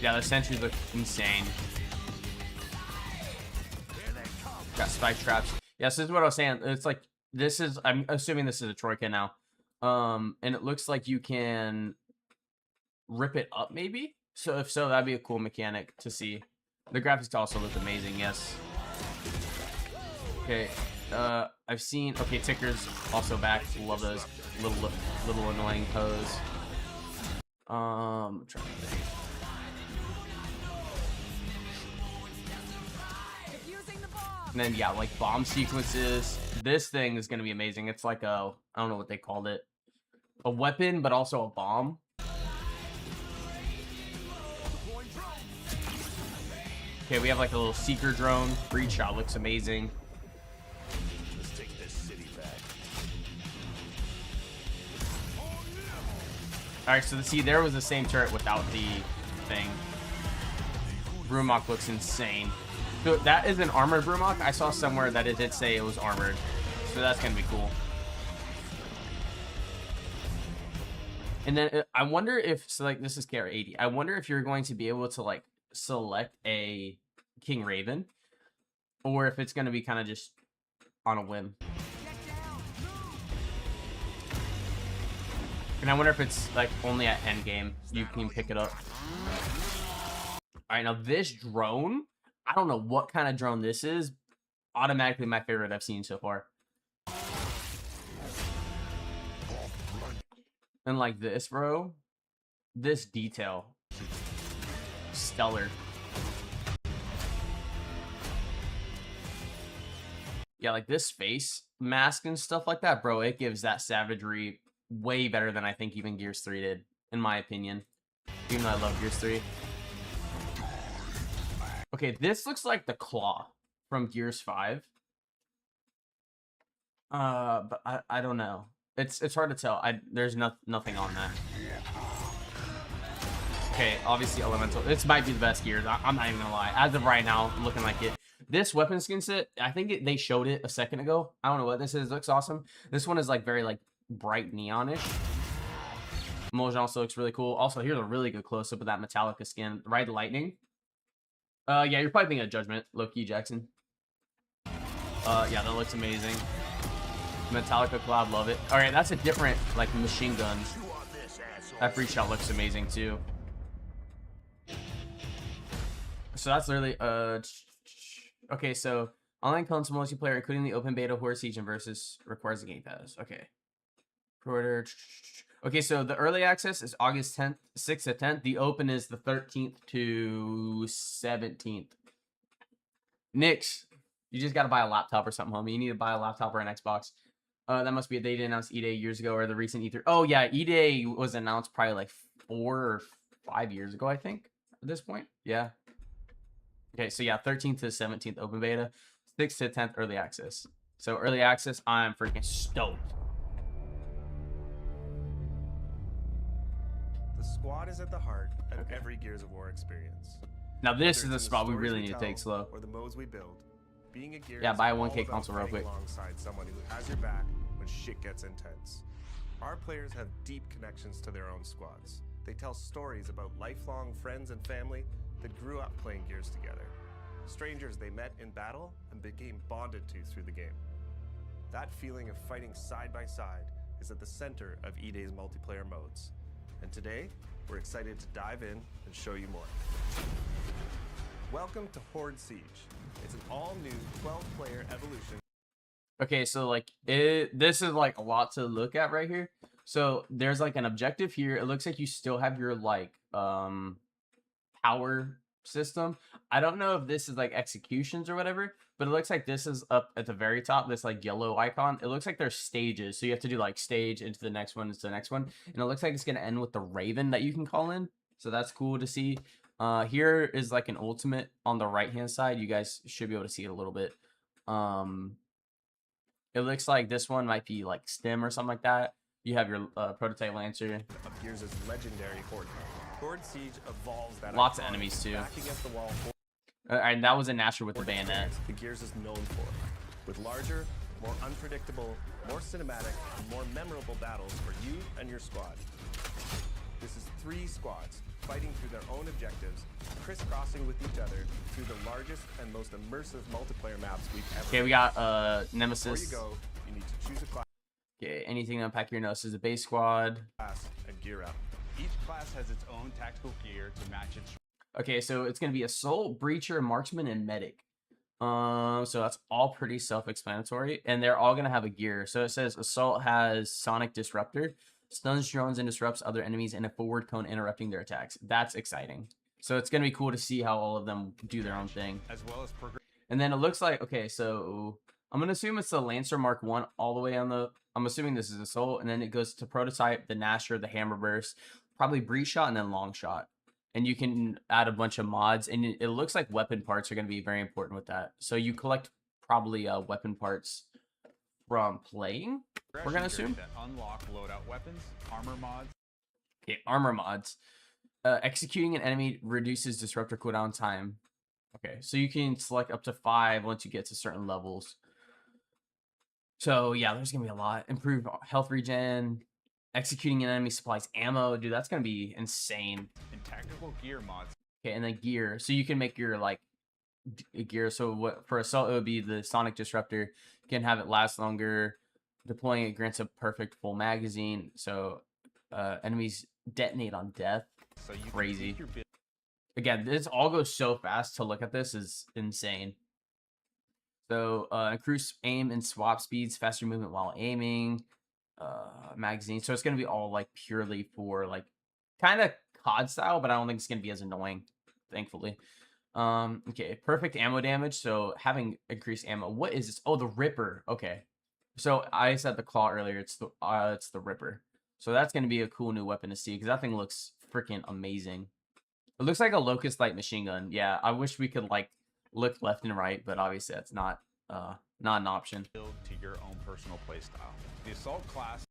yeah, the sentries look insane. Got spike traps. Yeah, so this is what I was saying. It's like, this is, I'm assuming this is a Troika now. And it looks like you can rip it up maybe? So if so, that'd be a cool mechanic to see. The graphics also look amazing, yes. Okay, I've seen, okay, Ticker's also back. Love those little annoying pose. I'm trying to think. And then yeah, like bomb sequences. This thing is gonna be amazing. It's like a, I don't know what they called it, a weapon, but also a bomb. Okay, we have like a little seeker drone. Breach shot looks amazing. Let's take this city back. All right, so see, there was the same turret without the thing. Brumok looks insane. So that is an armored Brumok. I saw somewhere that it did say it was armored. So that's going to be cool. And then I wonder if, so like this is KR80. I wonder if you're going to be able to like select a King Raven. Or if it's going to be kind of just on a whim. And I wonder if it's like only at endgame you can pick it up. All right, now this drone, I don't know what kind of drone this is. Automatically my favorite I've seen so far. And like this, bro. This detail. Stellar. Yeah, like this face mask and stuff like that, bro. It gives that savagery way better than I think even Gears 3 did, in my opinion. Even though I love Gears 3. Okay, this looks like the claw from Gears 5. But I don't know. It's hard to tell. There's nothing on that. Okay, obviously Elemental. This might be the best Gears. I'm not even gonna lie. As of right now, looking like it. This weapon skin set, I think they showed it a second ago. I don't know what this is. It looks awesome. This one is like very like bright neonish. Mojang also looks really cool. Also, here's a really good close-up of that Metallica skin. Ride Lightning. Yeah, you're probably being a Judgment, low-key, Jackson. Yeah, that looks amazing. Metallica collab, love it. All right, that's a different, like, machine gun. That free shot looks amazing, too. So that's literally, okay, so online console multiplayer, including the open beta, Horde Siege, and Versus, requires a Game Pass. Okay. Pre-order. Okay, so the early access is August 10th, 6th to 10th. The open is the 13th to 17th. Nix, you just got to buy a laptop or something, homie. You need to buy a laptop or an Xbox. That must be a date announced E-Day years ago, or the recent E3. Oh, yeah, E-Day was announced probably like 4 or 5 years ago, I think, at this point. Yeah. Okay, so yeah, 13th to 17th open beta, 6th to 10th early access. So early access, I'm freaking stoked. The squad is at the heart of every Gears of War experience. Now this Whether is it's the in spot we stories really need to tell take slow. Or the modes we build. Being a Gears Yeah, buy a is all 1K about console real fighting quick. alongside someone who has your back when shit gets intense. Our players have deep connections to their own squads. They tell stories about lifelong friends and family that grew up playing Gears together. Strangers they met in battle and became bonded to through the game. That feeling of fighting side by side is at the center of E-Day's multiplayer modes. And today, we're excited to dive in and show you more. Welcome to Horde Siege. It's an all-new 12-player evolution. Okay, so like this is like a lot to look at right here. So there's like an objective here. It looks like you still have your like power system. I don't know if this is like executions or whatever, but it looks like this is up at the very top, this like yellow icon. It looks like there's stages. So you have to do like stage into the next one, into the next one. And it looks like it's gonna end with the Raven that you can call in. So that's cool to see. Here is like an ultimate on the right hand side. You guys should be able to see it a little bit. It looks like this one might be like stem or something like that. You have your prototype Lancer. Of Gears' legendary Horde. Horde Siege evolves that Lots of iconic enemies, too. back against the wall And that was a Nasher with the Horde bayonet. experience the Gears is known for. With larger, more unpredictable, more cinematic, and more memorable battles for you and your squad. This is 3 squads fighting through their own objectives, crisscrossing with each other through the largest and most immersive multiplayer maps we've ever Okay, we got Nemesis. Before you go, you need to choose a class Okay, anything to unpack your nose is a base squad. and gear up. Each class has its own tactical gear to match its Okay, so it's gonna be Assault, Breacher, Marksman, and Medic. So that's all pretty self-explanatory, and they're all gonna have a gear. So it says Assault has Sonic Disruptor, stuns drones and disrupts other enemies in a forward cone, interrupting their attacks. That's exciting. So it's gonna be cool to see how all of them do their own thing. as well as progress. And then it looks like, okay, so I'm gonna assume it's the Lancer Mark 1 all the way on the. I'm assuming this is Assault, and then it goes to Prototype, the Nasher, the Hammer Burst, probably Breach Shot, and then Long Shot. And you can add a bunch of mods, and it looks like weapon parts are going to be very important with that. So you collect probably weapon parts from playing, we're going to assume. That unlock loadout weapons, armor mods. Okay, armor mods. Executing an enemy reduces disruptor cooldown time. Okay, so you can select up to 5 once you get to certain levels. So yeah, there's going to be a lot. Improve health regen. Executing an enemy supplies ammo. Dude, that's going to be insane. And tactical gear mods. Okay, and then gear. So you can make your like gear. So what for Assault it would be the Sonic Disruptor. You can have it last longer. Deploying it grants a perfect full magazine. So enemies detonate on death. So you Crazy. Can tweak your build Again, this all goes so fast. To look at this is insane. So increase aim and swap speeds, faster movement while aiming. Magazine. So it's gonna be all like purely for like kind of COD style, but I don't think it's gonna be as annoying, thankfully. Okay, perfect ammo damage. So having increased ammo. What is this? Oh, the Ripper. Okay. So I said the Claw earlier. It's the Ripper. So that's gonna be a cool new weapon to see because that thing looks freaking amazing. It looks like a Locust Light machine gun. Yeah, I wish we could like look left and right, but obviously that's not an option. to your own personal playstyle. The Assault class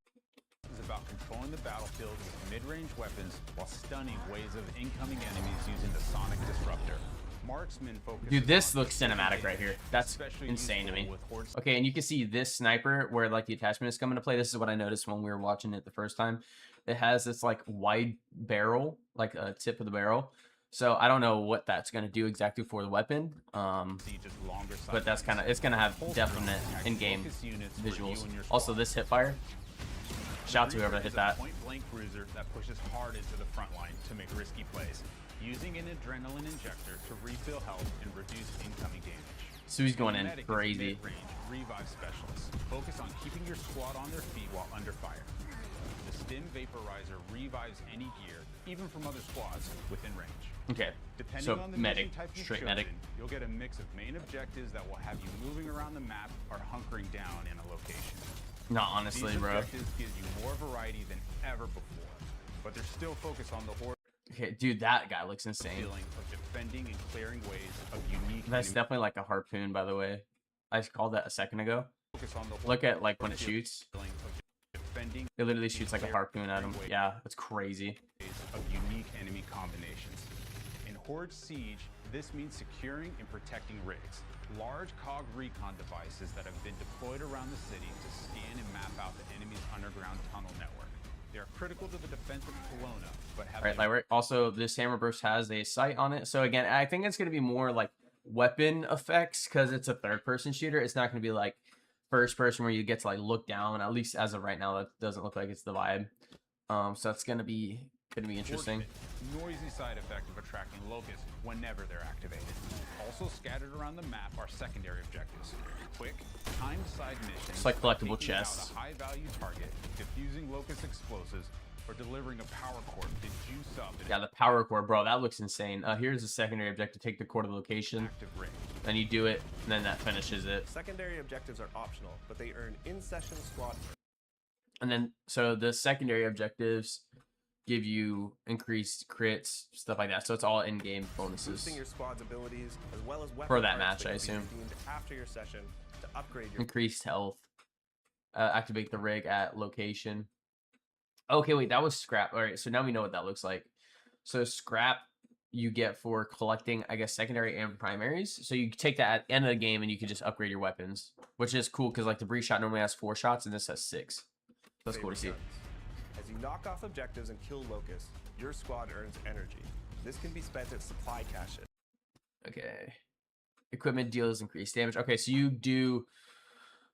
is about controlling the battlefield with mid-range weapons while stunning waves of incoming enemies using the Sonic Disruptor. Marksman focuses Dude, this on looks cinematic right here. That's especially insane to useful me. with Horde Okay, and you can see this sniper where like the attachment is coming to play. This is what I noticed when we were watching it the first time. It has this like wide barrel, like a tip of the barrel. So I don't know what that's gonna do exactly for the weapon. See just longer But that's kind of, it's gonna have definite in-game visuals. Also, this hip fire. Shout out to whoever hit that. Point-blank bruiser that pushes hard into the front line to make risky plays, using an adrenaline injector to refill health and reduce incoming damage. So he's going in Medic is crazy. mid-range revive specialist. Focus on keeping your squad on their feet while under fire. The Stim Vaporizer revives any gear, even from other squads, within range. Okay, Depending so on the medic, mission type you've straight chosen, medic. you'll get a mix of main objectives that will have you moving around the map or hunkering down in a location. Not honestly, These bro. objectives give you more variety than ever before, but they're still focused on the horde Okay, dude, that guy looks insane. feeling of defending and clearing ways of unique. That's enemy- definitely like a harpoon, by the way. I called that a second ago. focus on the Look at like when it shoots. feeling of defending It literally shoots like a harpoon at him. Yeah, that's crazy. ways of unique enemy combinations. In Horde Siege, this means securing and protecting rigs, large COG recon devices that have been deployed around the city to scan and map out the enemy's underground tunnel network. They are critical to the defense of Kelowna, but have Right, like also this hammer burst has a sight on it. So again, I think it's gonna be more like weapon effects because it's a third-person shooter. It's not gonna be like first person where you get to like look down. At least as of right now, that doesn't look like it's the vibe. So that's gonna be interesting. Noisy side effect of attracting locusts whenever they're activated. Also scattered around the map are secondary objectives. Quick, timed side missions. It's like collectible taking out chests. a high-value target, defusing locust explosives, or delivering a power core to juice up an Yeah, the power core, bro, that looks insane. Here's a secondary objective: take the core to the location. active ring. Then you do it, and then that finishes it. Secondary objectives are optional, but they earn in-session squad. And then, so the secondary objectives give you increased crits, stuff like that. So it's all in-game bonuses. Boosting your squad's abilities as well as weapon For that parts match, I can be assume. redeemed after your session to upgrade your Increased health. Activate the rig at location. Okay, wait, that was scrap. All right, so now we know what that looks like. So scrap you get for collecting, I guess, secondary and primaries. So you take that at the end of the game and you can just upgrade your weapons, which is cool because like the breeze shot normally has 4 shots and this has 6. That's cool to see. favorite guns. As you knock off objectives and kill locusts, your squad earns energy. This can be spent at supply caches. Okay. Equipment deals increased damage. Okay, so you do...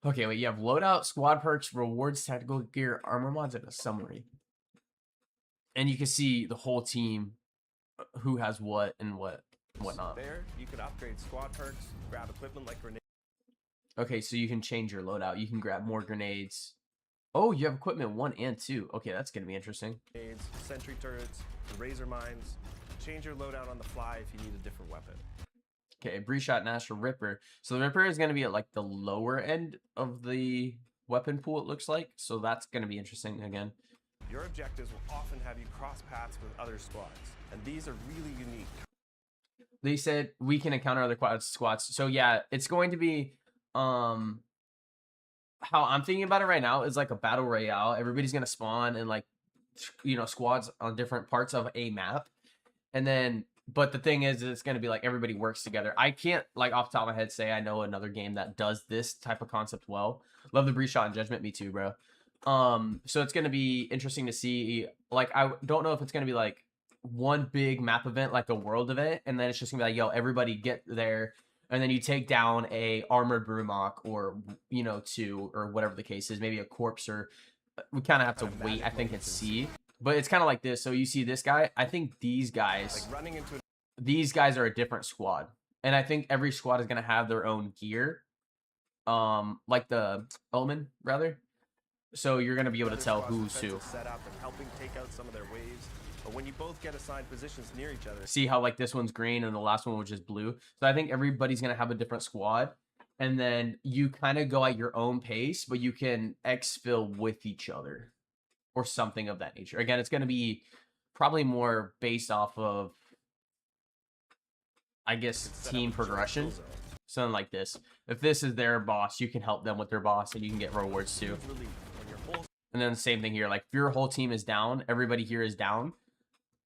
Okay, wait, you have loadout, squad perks, rewards, tactical gear, armor mods, and a summary. And you can see the whole team, who has what and whatnot. There, you can upgrade squad perks, grab equipment like grenades, Okay, so you can change your loadout. You can grab more grenades. Oh, you have equipment 1 and 2. Okay, that's going to be interesting. sentry turrets, razor mines. Change your loadout on the fly if you need a different weapon. Okay, breeze shot, National Ripper. So the Ripper is going to be at like the lower end of the weapon pool, it looks like. So that's going to be interesting again. Your objectives will often have you cross paths with other squads, and these are really unique. They said we can encounter other squads. So yeah, it's going to be how I'm thinking about it right now is like a battle royale. Everybody's going to spawn and like, you know, squads on different parts of a map. And then, but the thing is, it's going to be like everybody works together. I can't like off the top of my head say I know another game that does this type of concept well. Love the breeze shot and Judgment, me too, bro. So it's going to be interesting to see. Like, I don't know if it's going to be like one big map event, like a world event, and then it's just gonna be like, yo, everybody get there, and then you take down a armored Brumok or, you know, 2 or whatever the case is, maybe a corpse, or we kind of have to wait, I think, and see. But it's kind of like this. So you see this guy. I think these guys, Like running into these guys are a different squad, and I think every squad is gonna have their own gear, like the Omen rather. So you're gonna be able to other tell squad's who's who. defensive setup and helping take out some of their waves. But when you both get assigned positions near each other, See how like this one's green and the last one was just blue. So I think everybody's gonna have a different squad, and then you kind of go at your own pace, but you can exfil with each other or something of that nature. Again, it's gonna be probably more based off of, I guess, set up team a joint progression, kill zone. something like this. If this is their boss, you can help them with their boss, and you can get rewards too. Huge relief when your whole And then the same thing here. Like if your whole team is down, everybody here is down.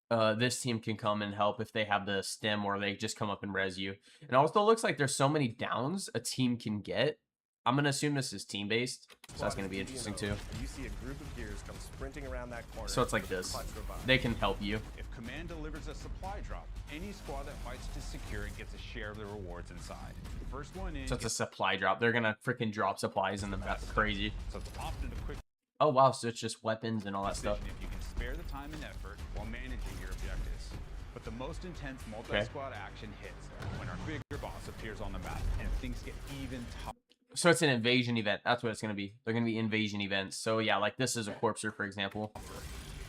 This team can come and help if they have the stem, or they just come up and res you. And also looks like there's so many downs a team can get. I'm gonna assume this is team based, so that's Squad gonna is be interesting DDO, too. and you see a group of gears come sprinting around that corner. So it's like with a this. clutch revive. They can help you. If Command delivers a supply drop, any squad that fights to secure it gets a share of the rewards inside. The first one in So it's a gets supply drop. They're gonna freaking drop supplies in the map. Crazy. so it's often a quick Oh wow, so it's just weapons and all that stuff. decision if you can spare the time and effort while managing your objectives. But the most intense multi-squad action hits when our bigger boss appears on the map and things get even tougher. So it's an invasion event. That's what it's gonna be. They're gonna be invasion events. So yeah, like this is a Corpser, for example.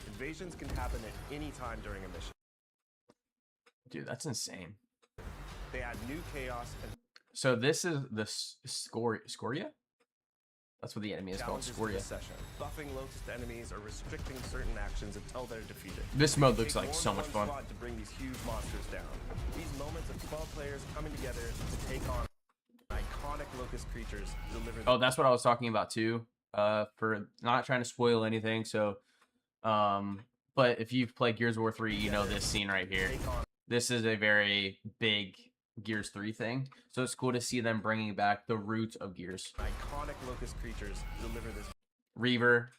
Invasions can happen at any time during a mission. Dude, that's insane. They add new chaos and So this is the Scoria? That's what the enemy is called, challenges in Scoria. this session. Buffing Locust enemies or restricting certain actions until they're defeated. This mode It looks takes like more so than much one fun. squad to bring these huge monsters down. These moments of 12 players coming together to take on iconic Locust creatures deliver. Oh, that's what I was talking about too. For not trying to spoil anything. So, but if you've played Gears of War 3, you know this scene right here. take on This is a very big Gears 3 thing. So it's cool to see them bringing back the roots of Gears. iconic Locust creatures deliver this Reaver.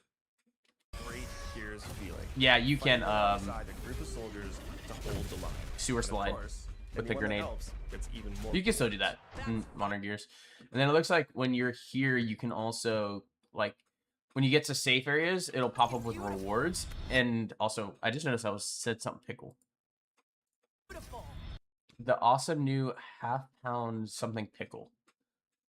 great Gears feeling. Yeah, you can Fighting alongside a group of soldiers to hold the line. sewer And of slide course, with the anyone that grenade. helps gets even more. You can still do that in Modern Gears. And then it looks like when you're here, you can also, like, when you get to safe areas, it'll pop up with rewards. And also, I just noticed said something pickle. Beautiful. The awesome new half-pound something pickle.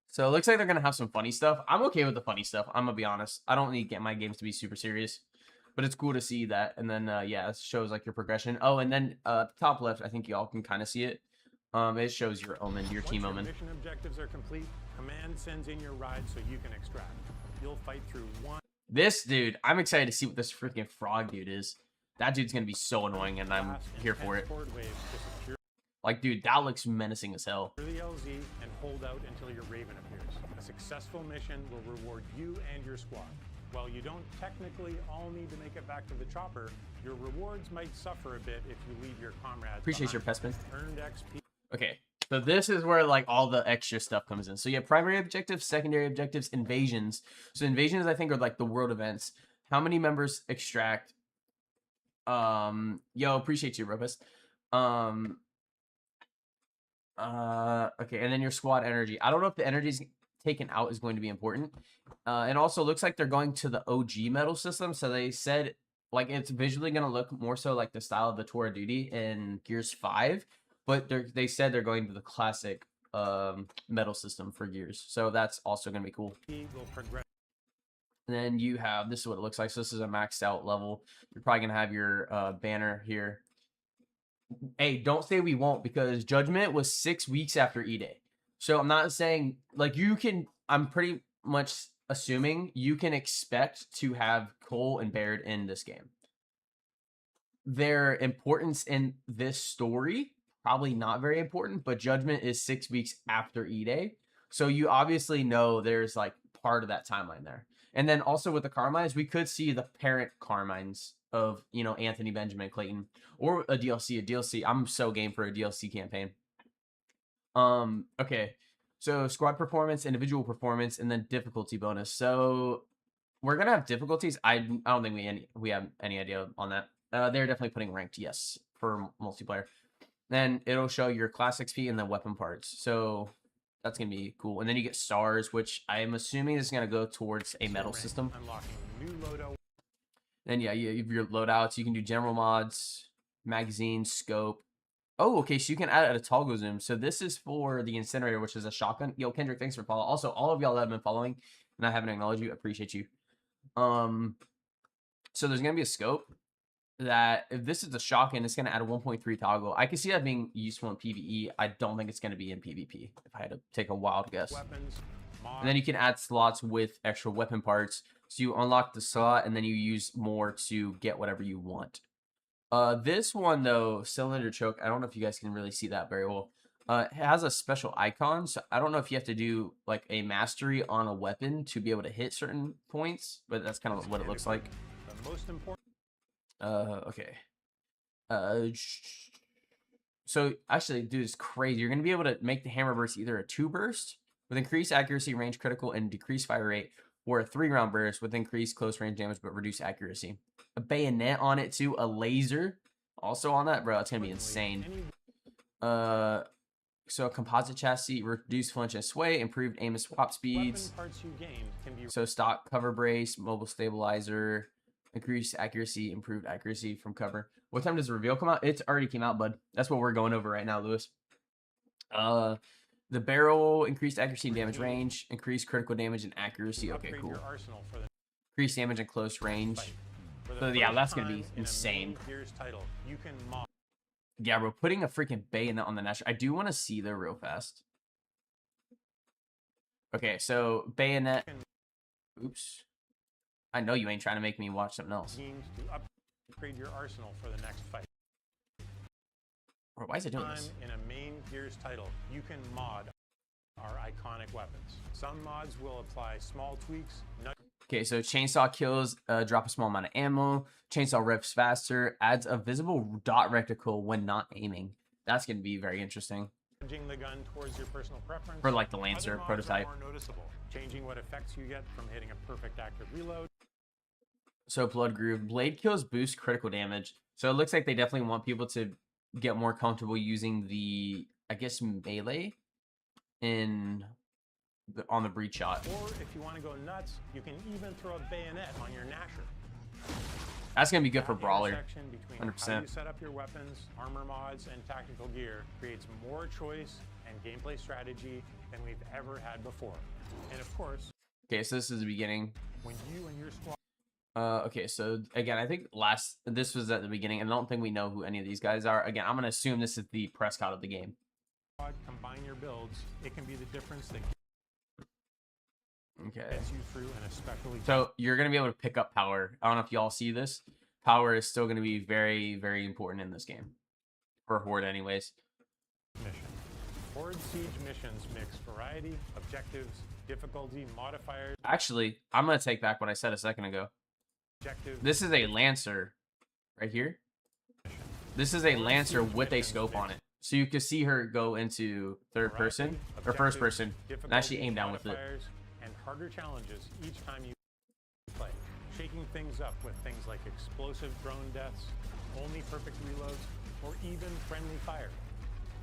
So it looks like they're going to have some funny stuff. I'm okay with the funny stuff. I'm going to be honest. I don't need to get my games to be super serious. But it's cool to see that. And then, yeah, it shows, like, your progression. Oh, and then top left, I think y'all can kind of see it. It shows your omen, your team Once omen. your mission objectives are complete, Command sends in your ride so you can extract. You'll fight through one This dude, I'm excited to see what this freaking frog dude is. That dude's going to be so annoying, and I'm fast, here for intense it. forward wave to secure Like, dude, that looks menacing as hell. the LZ and hold out until your Raven appears. A successful mission will reward you and your squad. While you don't technically all need to make it back to the chopper, your rewards might suffer a bit if you leave your comrades Appreciate your behind. Pespin. Earned XP Okay, so this is where, like, all the extra stuff comes in. So you have primary objectives, secondary objectives, invasions. So invasions, I think, are like the world events. How many members extract? Yo, appreciate you, Robust. Okay, and then your squad energy. I don't know if the energy's taken out is going to be important. And also looks like they're going to the OG medal system. So they said, like, it's visually going to look more so like the style of the Tour of Duty in Gears 5. But they said they're going to the classic medal system for Gears. So that's also going to be cool. will progress. And then you have, this is what it looks like. So this is a maxed out level. You're probably going to have your banner here. Hey, don't say we won't, because Judgment was 6 weeks after E-Day. So I'm not saying, like, you can, I'm pretty much assuming you can expect to have Cole and Baird in this game. Their importance in this story, probably not very important, but Judgment is 6 weeks after E-Day. So you obviously know there's, like, part of that timeline there. And then also with the Carmines, we could see the parent Carmines of, you know, Anthony, Benjamin, Clayton, or a DLC. I'm so game for a DLC campaign. Okay. So squad performance, individual performance, and then difficulty bonus. So we're gonna have difficulties. I don't think we have any idea on that. They're definitely putting ranked, yes, for multiplayer. Then it'll show your class XP and then weapon parts. So that's gonna be cool. And then you get stars, which I'm assuming is gonna go towards a medal system. Unlocking new loadout. Then yeah, you have your loadouts. You can do general mods, magazine, scope. Oh, okay, so you can add a toggle zoom. So this is for the incinerator, which is a shotgun. Yo, Kendrick, thanks for following. Also, all of y'all that have been following, and I haven't acknowledged you, appreciate you. So there's gonna be a scope that if this is a shotgun, it's gonna add a 1.3 toggle. I can see that being useful in PvE. I don't think it's gonna be in PvP, if I had to take a wild guess. Weapons, mods, And then you can add slots with extra weapon parts. So you unlock the slot and then you use more to get whatever you want. This one though, cylinder choke, I don't know if you guys can really see that very well. It has a special icon, so I don't know if you have to do like a mastery on a weapon to be able to hit certain points, but that's kind of what it looks like. the most important. Okay. So actually, dude, it's crazy. You're gonna be able to make the hammer burst either a 2 burst with increased accuracy, range critical, and decreased fire rate, or a 3-round burst with increased close range damage but reduced accuracy. A bayonet on it too, a laser also on that, bro. It's gonna be insane. So a composite chassis, reduced flinch and sway, improved aim and swap speeds. Parts you gain can be So stock cover brace, mobile stabilizer, increased accuracy, improved accuracy from cover. What time does the reveal come out? It's already came out, bud. That's what we're going over right now, Lewis. The barrel, increased accuracy and damage range, increased critical damage and accuracy. Okay, upgrade cool. your arsenal for the Increased damage and close range. fight. For the So yeah, first that's gonna time be in a insane. main Gears title, you can mod Yeah, bro, putting a freaking bayonet on the national. I do want to see though real fast. Okay, so bayonet. Oops. I know you ain't trying to make me watch something else. means to upgrade your arsenal for the next fight. Bro, why is it doing Time this? in a main Gears title, you can mod our iconic weapons. Some mods will apply small tweaks. Okay, so chainsaw kills, drop a small amount of ammo. Chainsaw rips faster, adds a visible dot reticle when not aiming. That's going to be very interesting. Nudging the gun towards your personal preference. For like the Lancer Other mods prototype. are more noticeable, changing what effects you get from hitting a perfect active reload. So Blood Groove. Blade kills boost critical damage. So it looks like they definitely want people to get more comfortable using the, I guess, melee on the breach shot. Or if you want to go nuts, you can even throw a bayonet on your Gnasher. That's going to be good for That Brawler. intersection between 100%. how you set up your weapons, armor mods, and tactical gear creates more choice and gameplay strategy than we've ever had before. And of course, Okay, so this is the beginning. when you and your squad Okay, so again, I think this was at the beginning, and I don't think we know who any of these guys are. Again, I'm going to assume this is the Prescott of the game. combine your builds, it can be the difference that Okay. gets you through an especially So you're going to be able to pick up power. I don't know if y'all see this. Power is still going to be very, very important in this game. For Horde anyways. mission. Horde Siege missions mix variety, objectives, difficulty, modifiers, Actually, I'm going to take back what I said a second ago. objectives. This is a Lancer right here. This is a Lancer with a scope on it. So you can see her go into third person or first person and actually aim down with it. Modifiers, and harder challenges each time you play. Shaking things up with things like explosive drone deaths, only perfect reloads, or even friendly fire.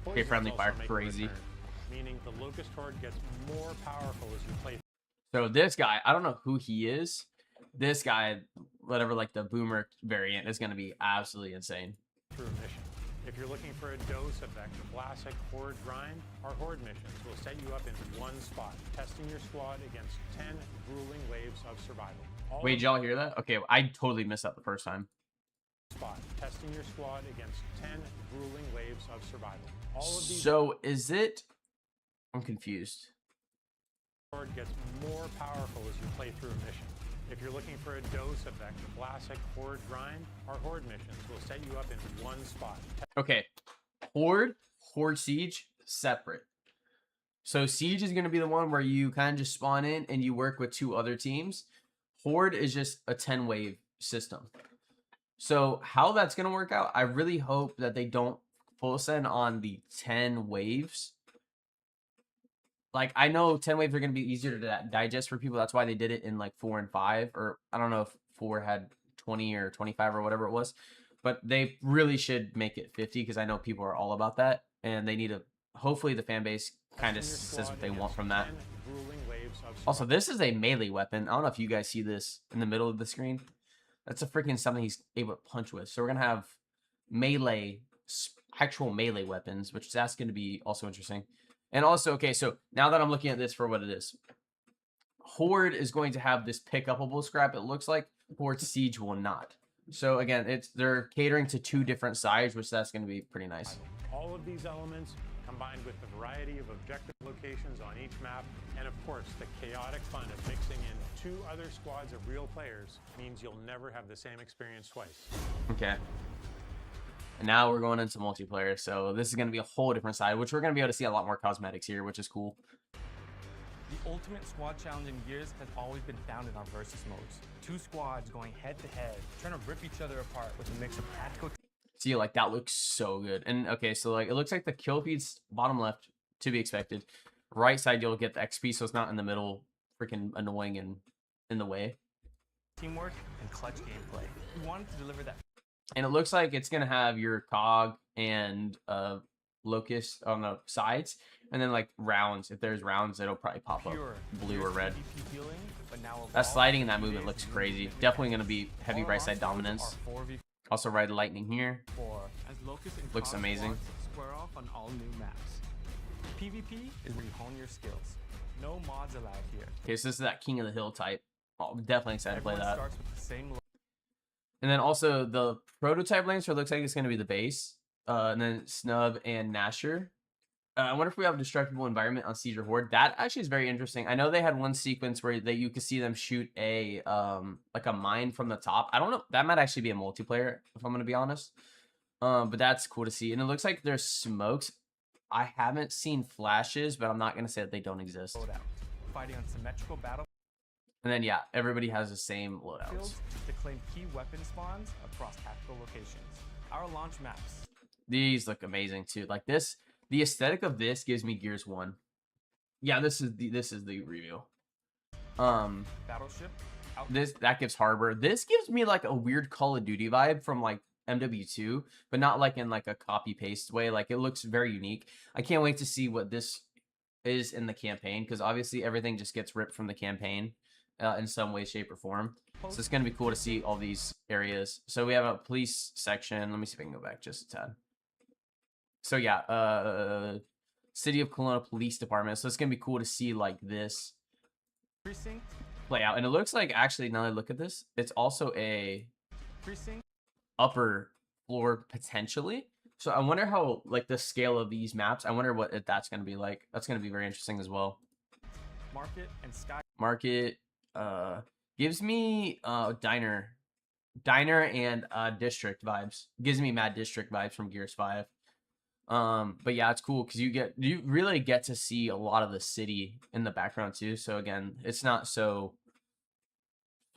Okay, Poisons friendly also fire, make a crazy. return, meaning the Locust Horde gets more powerful as you play So this guy, I don't know who he is. This guy, whatever, like the Boomer variant, is going to be absolutely insane. through a mission. If you're looking for a dose of that classic Horde grind, our Horde missions will set you up in one spot, testing your squad against 10 grueling waves of survival. All Wait, did y'all hear that? Okay, I totally missed that the first time. spot, testing your squad against 10 grueling waves of survival. All of these So is it? I'm confused. Horde gets more powerful as you play through a mission. If you're looking for a dose of that classic Horde grind, our Horde missions will set you up in one spot. Okay, Horde Siege, separate. So Siege is going to be the one where you kind of just spawn in and you work with 2 other teams. Horde is just a 10 wave system. So how that's going to work out, I really hope that they don't full send on the 10 waves. Like, I know 10 waves are going to be easier to digest for people. That's why they did it in like 4 and 5, or I don't know if 4 had 20 or 25 or whatever it was, but they really should make it 50 because I know people are all about that, and they need to, hopefully the fan base kind of says what they want from that. Also, this is a melee weapon. I don't know if you guys see this in the middle of the screen. That's a freaking something he's able to punch with. So we're going to have melee, actual melee weapons, which that's going to be also interesting. And also, okay, so now that I'm looking at this for what it is, Horde is going to have this pick-upable scrap, it looks like. Horde Siege will not. So again, they're catering to 2 different sides, which that's going to be pretty nice. All of these elements, combined with the variety of objective locations on each map, and of course the chaotic fun of mixing in 2 other squads of real players, means you'll never have the same experience twice. Okay. And now we're going into multiplayer, so this is going to be a whole different side, which we're going to be able to see a lot more cosmetics here, which is cool. The ultimate squad challenge in Gears has always been founded on versus modes. 2 squads going head to head, trying to rip each other apart with a mix of tactical. See, like, that looks so good. And, okay, so, like, it looks like the kill feed's bottom left, to be expected. Right side, you'll get the XP, so it's not in the middle, freaking annoying and in the way. Teamwork and clutch gameplay. We wanted to deliver that And it looks like it's gonna have your cog and locust on the sides, and then like rounds. If there's rounds, it'll probably pop up pure blue or red. PvP feeling, but now That evolved sliding and that with movement today's looks new crazy. movement Definitely mechanics. gonna be heavy All right side launch modes dominance. are 4v4 Also ride lightning here. as Locust and Looks Cog amazing. squads square off on all new maps. PvP is where you hone your skills. No mods allowed here. Okay, so this is that King of the Hill type. Oh, I'm definitely excited to play Everyone that. starts with the same And then also the prototype Lancer looks like it's going to be the base. And then Snub and Nasher. I wonder if we have a destructible environment on Siege or Horde. That actually is very interesting. I know they had one sequence where you could see them shoot a like a mine from the top. I don't know. That might actually be a multiplayer, if I'm going to be honest. But that's cool to see. And it looks like there's smokes. I haven't seen flashes, but I'm not going to say that they don't exist. loadout. Fighting on symmetrical battlefields And then, yeah, everybody has the same loadouts. to claim key weapon spawns across tactical locations. Our launch maps. These look amazing too. Like this, the aesthetic of this gives me Gears 1. Yeah, this is the review. Battleship. That gives Harbor. This gives me like a weird Call of Duty vibe from like MW2, but not like in like a copy paste way. Like it looks very unique. I can't wait to see what this is in the campaign, because obviously everything just gets ripped from the campaign in some way, shape, or form. So it's gonna be cool to see all these areas. So we have a police section. Let me see if I can go back just a tad. So yeah, City of Kelowna Police Department. So it's gonna be cool to see like this Precinct. play out. And it looks like, actually, now that I look at this, it's also a Precinct. upper floor potentially. So I wonder how like the scale of these maps. I wonder what that's gonna be like. That's gonna be very interesting as well. Market and Sky. Market gives me diner and district vibes. Gives me mad district vibes from Gears 5. But yeah, it's cool because you really get to see a lot of the city in the background too. So again, it's not so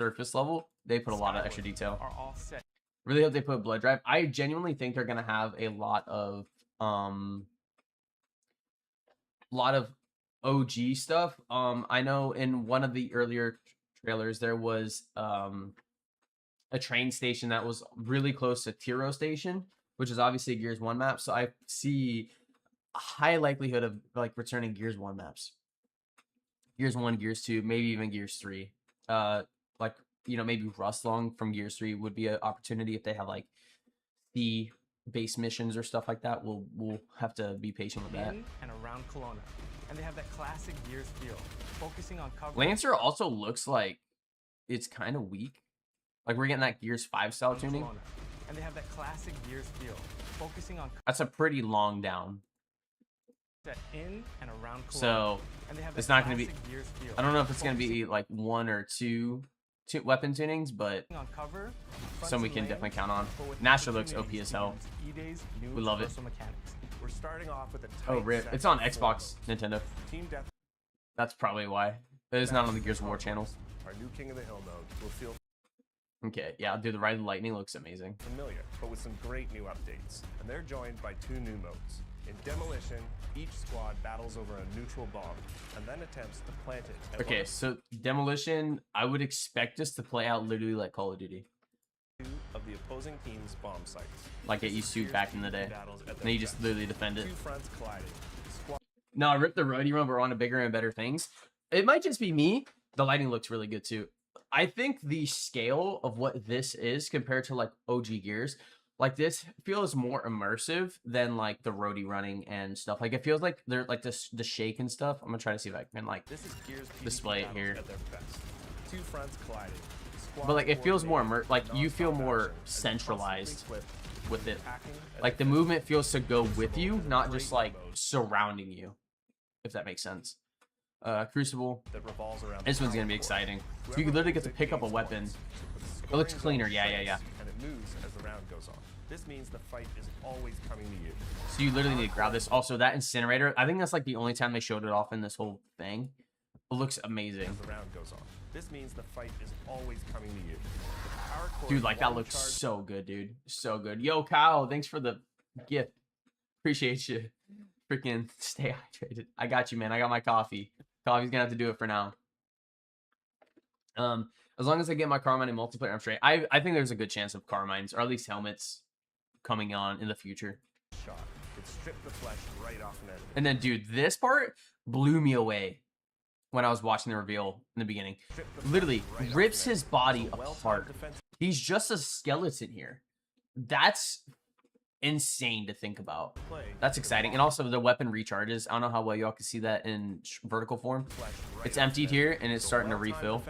surface level. They put a lot of extra detail. Are all set. Really hope they put Blood Drive. I genuinely think they're gonna have a lot of OG stuff. I know in one of the earlier trailers there was a train station that was really close to Tiro Station, which is obviously a Gears 1 map. So I see a high likelihood of like returning Gears 1 maps. Gears 1, Gears 2, maybe even Gears 3. Like, you know, maybe Rustlong from Gears 3 would be an opportunity if they have like the base missions or stuff like that. We'll have to be patient with that. In and around Kelowna. And they have that classic Gears feel, focusing on cover. Lancer also looks like it's kind of weak. Like we're getting that Gears 5 style tuning. Kelowna. And they have that classic Gears feel, focusing on That's a pretty long down. set in and around Kelowna. So And they have it's that not going to be. classic Gears feel, I don't know if it's going to be focusing like one or two weapon tunings, but on cover, some we fronts can and definitely lanes, count on. but with Nasher looks OP opportunities as to hell. use EDA's new We love it. traversal mechanics. We're starting off with a Oh, tight rip! set It's on of Xbox, four. Nintendo. Team Death. That's probably why. It is not on the Gears of War channel. Our new King of the Hill mode will feel Okay, yeah, dude, the Ride of the Lightning looks amazing. familiar, but with some great new updates. And they're joined by two new modes. In Demolition, each squad battles over a neutral bomb and then attempts to plant it. at Okay, one so Demolition, I would expect us to play out literally like Call of Duty. or two of the opposing team's bomb sites. Like it used to back in the day. Battles at And their then you just best. literally defend it. Two fronts colliding. Squad No, I ripped the roadie run, but we're on to bigger and better things. It might just be me. The lighting looks really good too. I think the scale of what this is compared to like OG Gears, like this feels more immersive than like the roadie running and stuff. Like it feels like they're like the shake and stuff. I'm gonna try to see if I can like, This is Gears PvP display it battles here. at their best. Two fronts colliding. But like it feels more coordinated, like you feel non-stop more action as they centralized constantly flip, with it. attacking and Like the defending. movement feels to go with Crucible you, is a not great just like mode surrounding you. If that makes sense. Crucible. that revolves around This the one's gonna be power core. exciting. So you Whoever can literally get holds to it pick up a gains weapon. points. It looks Scoring cleaner, zone yeah. shrinks, And it moves as the round goes on. This means the fight is always coming to you. So you literally need to grab this. Also, that incinerator, I think that's like the only time they showed it off in this whole thing. It looks amazing. As the round goes on. This means the fight is always coming to you. The power core Dude, is like that one looks charge so good, dude. So good. Yo, Kyle, thanks for the gift. Appreciate you. freaking stay hydrated. I got you, man. I got my coffee. Coffee's gonna have to do it for now. As long as I get my Carmine in multiplayer, I'm straight. I think there's a good chance of Carmines, or at least helmets, coming on in the future. Shot. It stripped the flesh right off an enemy. And then, dude, this part blew me away when I was watching the reveal in the beginning. Literally rips his body apart. He's just a skeleton here. That's insane to think about. That's exciting. And also the weapon recharges. I don't know how well y'all can see that in vertical form. It's emptied here and it's starting to refill.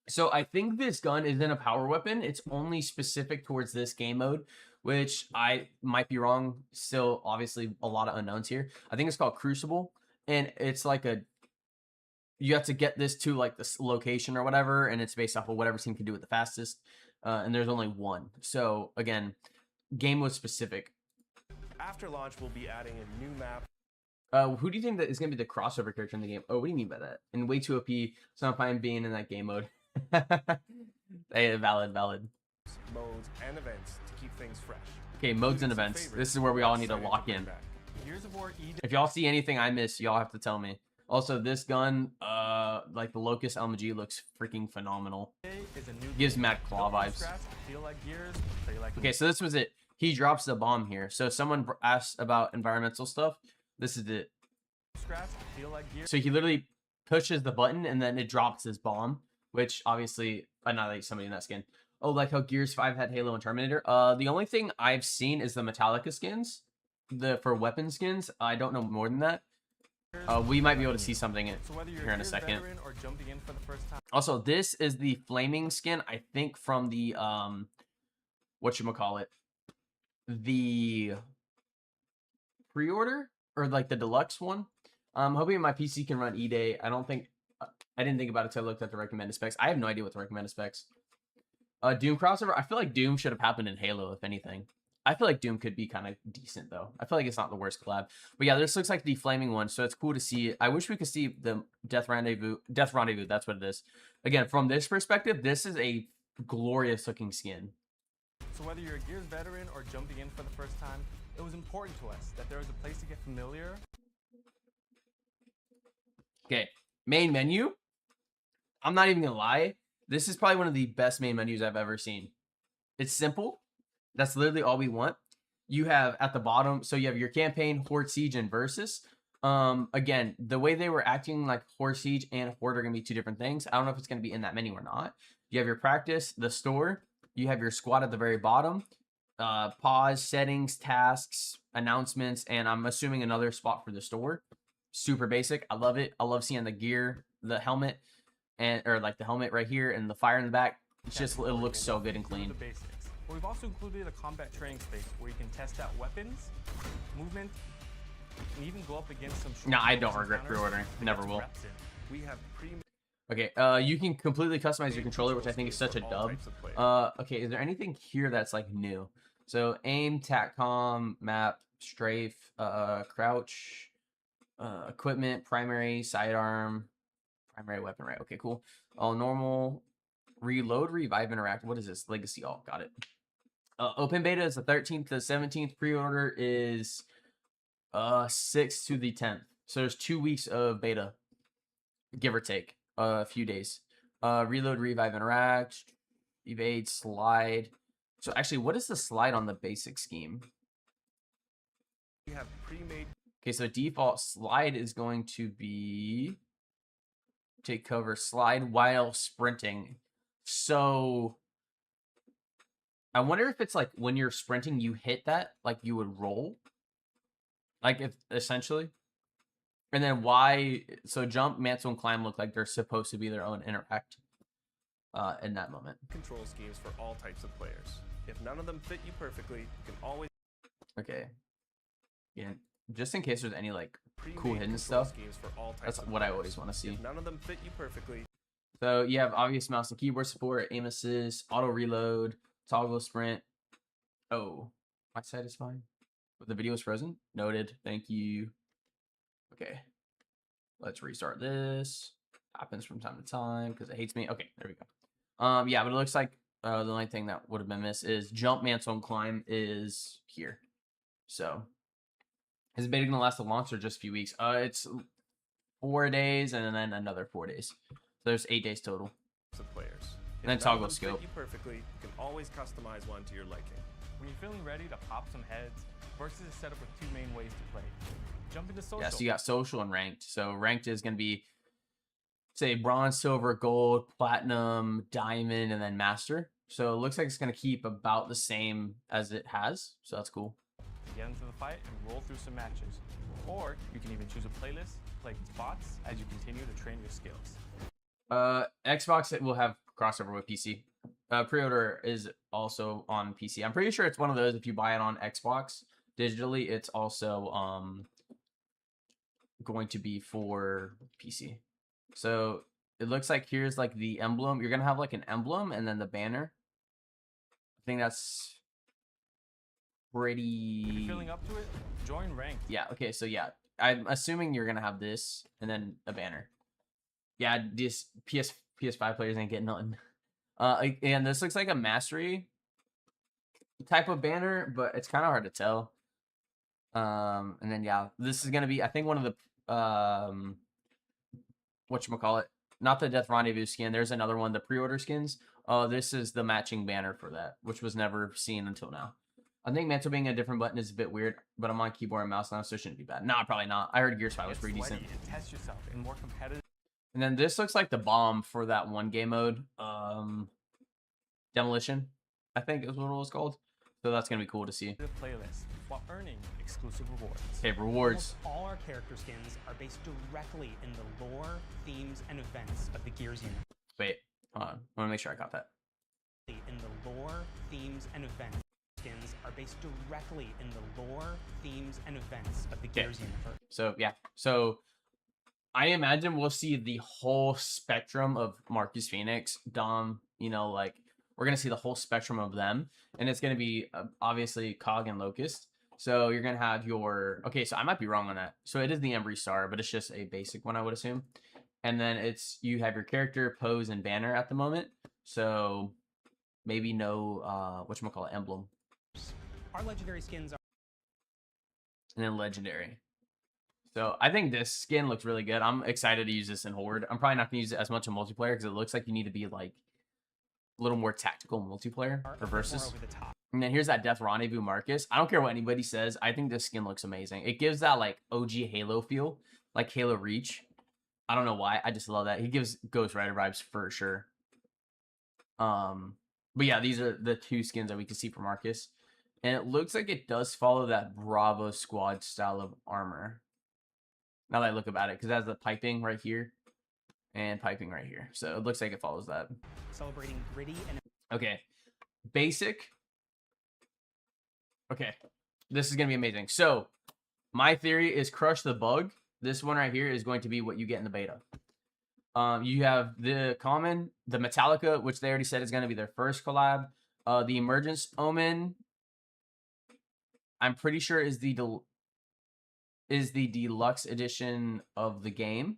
So I think this gun isn't a power weapon. It's only specific towards this game mode, which I might be wrong. Still, obviously, a lot of unknowns here. I think it's called Crucible, and it's like you have to get this to like this location or whatever, and it's based off of whatever team can do it the fastest. And there's only one. So again, game mode specific. After launch, we'll be adding a new map. Who do you think that is going to be the crossover character in the game? Oh, what do you mean by that? And way too OP, so I'm being in that game mode. Hey, valid. Modes and events to keep things fresh. Okay, modes and events. This is where we all need to lock in. If y'all see anything I miss, y'all have to tell me. Also, this gun, like the Locust LMG, looks freaking phenomenal. Gives mad claw vibes. Okay, so this was it. He drops the bomb here. So if someone asked about environmental stuff, this is it. So he literally pushes the button and then it drops his bomb, which obviously annihilates somebody in that skin. Oh, like how Gears 5 had Halo and Terminator. The only thing I've seen is the Metallica skins, for weapon skins. I don't know more than that. We might be able to see something here in a second. Also, this is the flaming skin, I think, from the whatchamacallit, the pre-order or like the deluxe one. I'm hoping my PC can run E-Day. I didn't think about it until I looked at the recommended specs. I have no idea what the recommended specs. Doom crossover. I feel like Doom should have happened in Halo, if anything. I feel like Doom could be kind of decent, though. I feel like it's not the worst collab. But yeah, this looks like the flaming one, so it's cool to see. I wish we could see the Death Rendezvous. Death Rendezvous, that's what it is. Again, from this perspective, this is a glorious-looking skin. So whether you're a Gears veteran or jumping in for the first time, it was important to us that there was a place to get familiar. Okay, main menu. I'm not even going to lie. This is probably one of the best main menus I've ever seen. It's simple. That's literally all we want. You have at the bottom, so you have your campaign, Horde, Siege, and Versus. Again, the way they were acting, like Horde, Siege, and Horde are going to be two different things. I don't know if it's going to be in that menu or not. You have your practice, the store. You have your squad at the very bottom. Pause, settings, tasks, announcements, and I'm assuming another spot for the store. Super basic. I love it. I love seeing the gear, the helmet, or like the helmet right here and the fire in the back. It's just, it looks so good and clean. But we've also included a combat training space where you can test out weapons, movement, and even go up against some. No, I don't regret pre-ordering. Never will. We have Okay, you can completely customize your controller, which I think is such a dub. Okay, is there anything here that's like new? So aim, TACCOM, map, strafe, crouch, equipment, primary, sidearm, primary weapon, right? Okay, cool. All normal. Reload, revive, interact. What is this? Legacy all. Got it. Open beta is the 13th to the 17th. Pre-order is 6th to the 10th. So there's 2 weeks of beta, give or take a few days. Reload, revive, interact, evade, slide. So actually, what is the slide on the basic scheme? We have pre-made. Okay, so default slide is going to be take cover, slide while sprinting. So I wonder if it's like when you're sprinting, you hit that like you would roll, like if essentially. And then why? So jump, mantle, and climb look like they're supposed to be their own interact in that moment. Control schemes for all types of players. If none of them fit you perfectly, you can always. Okay. Yeah. Just in case there's any like cool hidden stuff. That's what I always want to see. If none of them fit you perfectly. So you have obvious mouse and keyboard support, aim assist, auto reload, toggle sprint. Oh, my side is fine. The video is frozen. Noted. Thank you. Okay. Let's restart this. Happens from time to time because it hates me. Okay, there we go. Yeah, but it looks like the only thing that would have been missed is jump, mantle, and climb is here. So is the beta gonna last the launch or just a few weeks? It's 4 days and then another 4 days. So there's 8 days total. Of players. And then If none of toggle them fit scope. you perfectly, you can always customize one to your liking. When you're feeling ready to pop some heads, Versus is set up with 2 main ways to play. Jump into social. Yeah, so you got social and ranked. So ranked is going to be, say, bronze, silver, gold, platinum, diamond, and then master. So it looks like it's going to keep about the same as it has. So that's cool. Get into the fight and roll through some matches. Or you can even choose a playlist, play spots as you continue to train your skills. Xbox, it will have crossover with PC. Pre-order is also on PC. I'm pretty sure it's one of those, if you buy it on Xbox digitally, it's also going to be for PC. So it looks like here's like the emblem. You're gonna have like an emblem and then the banner. I think that's pretty. If you're feeling up to it, join ranked. Yeah. Okay. So yeah, I'm assuming you're gonna have this and then a banner. Yeah. This PS5 players ain't getting nothing. And this looks like a mastery type of banner, but it's kind of hard to tell. And then yeah, this is gonna be, I think, one of the whatchamacallit, not the Death Rendezvous skin. There's another one, the pre-order skins. This is the matching banner for that, which was never seen until now. I think Mantle being a different button is a bit weird, but I'm on keyboard and mouse now, so it shouldn't be bad. Nah, probably not. I heard Gears 5 was pretty decent. And test yourself in more competitive. And then this looks like the bomb for that one game mode, Demolition, I think is what it was called. So that's gonna be cool to see. Playlist while earning exclusive rewards. Okay, rewards. Almost all our character skins are based directly in the lore, themes, and events of the Gears universe. Wait, hold on. I want to make sure I got that. In the lore, themes, and events, skins are based directly in the lore, themes, and events of the Gears universe. So yeah, so I imagine we'll see the whole spectrum of Marcus Phoenix, Dom. You know, like we're gonna see the whole spectrum of them, and it's gonna be obviously Cog and Locust. So you're gonna have your, okay, so I might be wrong on that. So it is the Embry Star, but it's just a basic one, I would assume. And then it's, you have your character, pose, and banner at the moment. So maybe no whatchamacallit, emblem. Our legendary skins are. And then legendary. So I think this skin looks really good. I'm excited to use this in Horde. I'm probably not gonna use it as much in multiplayer because it looks like you need to be like a little more tactical multiplayer or versus. Over the top. And then here's that Death Rendezvous Marcus. I don't care what anybody says. I think this skin looks amazing. It gives that like OG Halo feel, like Halo Reach. I don't know why. I just love that. He gives Ghost Rider vibes for sure. But yeah, these are the 2 skins that we can see for Marcus. And it looks like it does follow that Bravo Squad style of armor. Now that I look about it, because it has the piping right here and piping right here. So it looks like it follows that. Celebrating gritty and. Okay. Basic. Okay. This is going to be amazing. So my theory is Crush the Bug. This one right here is going to be what you get in the beta. You have the common, the Metallica, which they already said is going to be their first collab. The Emergence Omen, I'm pretty sure is the deluxe edition of the game.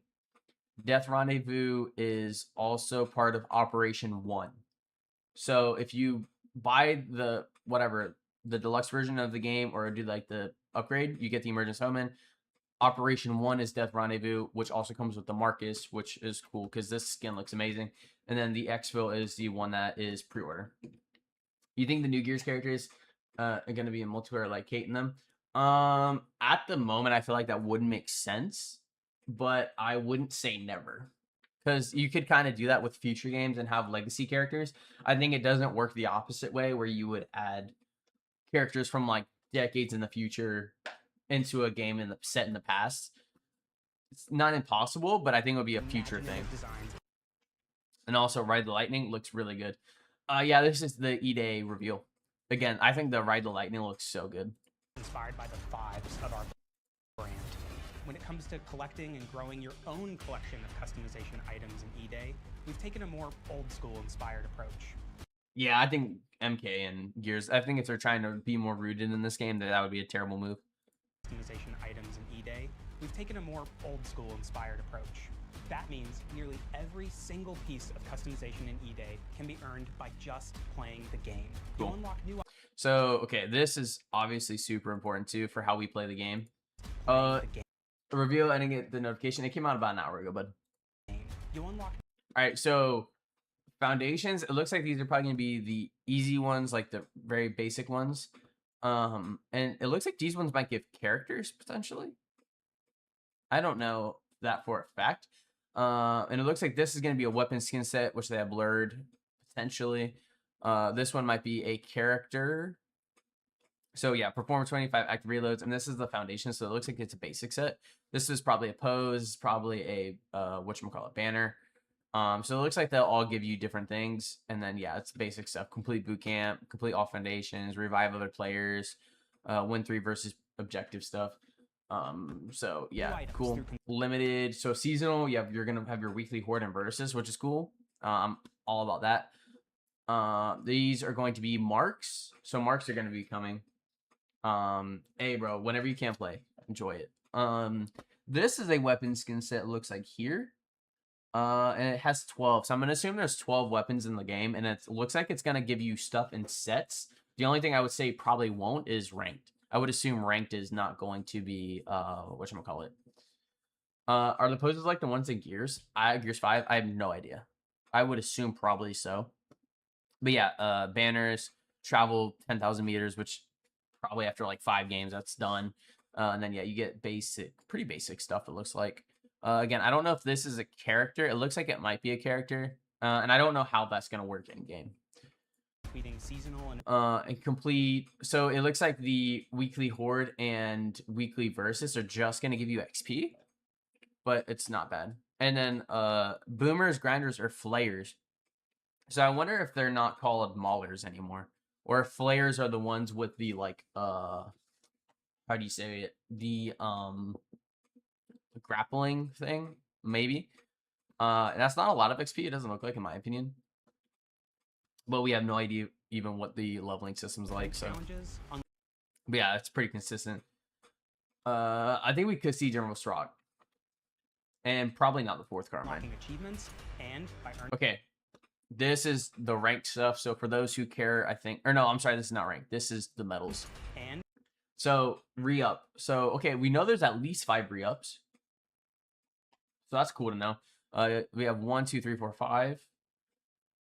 Death Rendezvous is also part of Operation 1. So if you buy the the deluxe version of the game or do like the upgrade, you get the Emergence Omen. Operation 1 is Death Rendezvous, which also comes with the Marcus, which is cool because this skin looks amazing. And then the Exfil is the one that is pre-order. You think the new Gears characters are going to be in multiplayer like Kate and them? At the moment, I feel like that wouldn't make sense, but I wouldn't say never. Because you could kind of do that with future games and have legacy characters. I think it doesn't work the opposite way where you would add characters from like decades in the future into a game set in the past. It's not impossible, but I think it would be a future thing. Designs. And also Ride the Lightning looks really good. Yeah, this is the E-Day reveal. Again, I think the Ride the Lightning looks so good. Inspired by the vibes of our brand. When it comes to collecting and growing your own collection of customization items in E-Day, we've taken a more old school inspired approach. Yeah, I think MK and Gears, I think if they're trying to be more rooted in this game, that would be a terrible move. Customization items in E-Day, we've taken a more old school inspired approach. That means nearly every single piece of customization in E-Day can be earned by just playing the game. Cool. You'll unlock new So, okay, this is obviously super important too for how we play the game. The game. Reveal, I didn't get the notification. It came out about an hour ago, bud. You unlock All right, so foundations. It looks like these are probably gonna be the easy ones, like the very basic ones. And it looks like these ones might give characters potentially. I don't know that for a fact. And it looks like this is gonna be a weapon skin set, which they have blurred potentially. This one might be a character. So yeah, perform 25 active reloads, and this is the foundation. So it looks like it's a basic set. This is probably a pose, probably a whatchamacallit, banner. So it looks like they'll all give you different things, and then yeah, it's basic stuff: complete boot camp, complete all foundations, revive other players, win 3 versus objective stuff. So yeah, cool. Limited, so seasonal. You're gonna have your weekly horde and versus, which is cool. I'm all about that. These are going to be marks, so marks are going to be coming. Hey bro, whenever you can play, enjoy it. This is a weapon skin set, looks like here. And it has 12, so I'm gonna assume there's 12 weapons in the game, and it looks like it's gonna give you stuff in sets. The only thing I would say probably won't is ranked. I would assume ranked is not going to be whatchamacallit. Are the poses like the ones in Gears? Gears 5? I have no idea. I would assume probably so. But yeah, banners, travel 10,000 meters, which probably after like 5 games that's done. And then yeah, you get pretty basic stuff, it looks like. Again, I don't know if this is a character. It looks like it might be a character. And I don't know how that's going to work in game. Seasonal and complete. So it looks like the weekly horde and weekly versus are just going to give you XP, but it's not bad. And then boomers, grinders, or flayers. So I wonder if they're not called maulers anymore, or if flayers are the ones with the like how do you say it? The grappling thing, maybe. And that's not a lot of XP, it doesn't look like, in my opinion. But we have no idea even what the leveling system's like, so. But yeah, it's pretty consistent. I think we could see General Strahd. And probably not the 4th Carmine. Achievements and by okay. This is the ranked stuff. So for those who care, I think, or no, I'm sorry, this is not ranked. This is the medals. And so re-up. So okay, we know there's at least 5 re-ups. So that's cool to know. We have 1, 2, 3, 4, 5.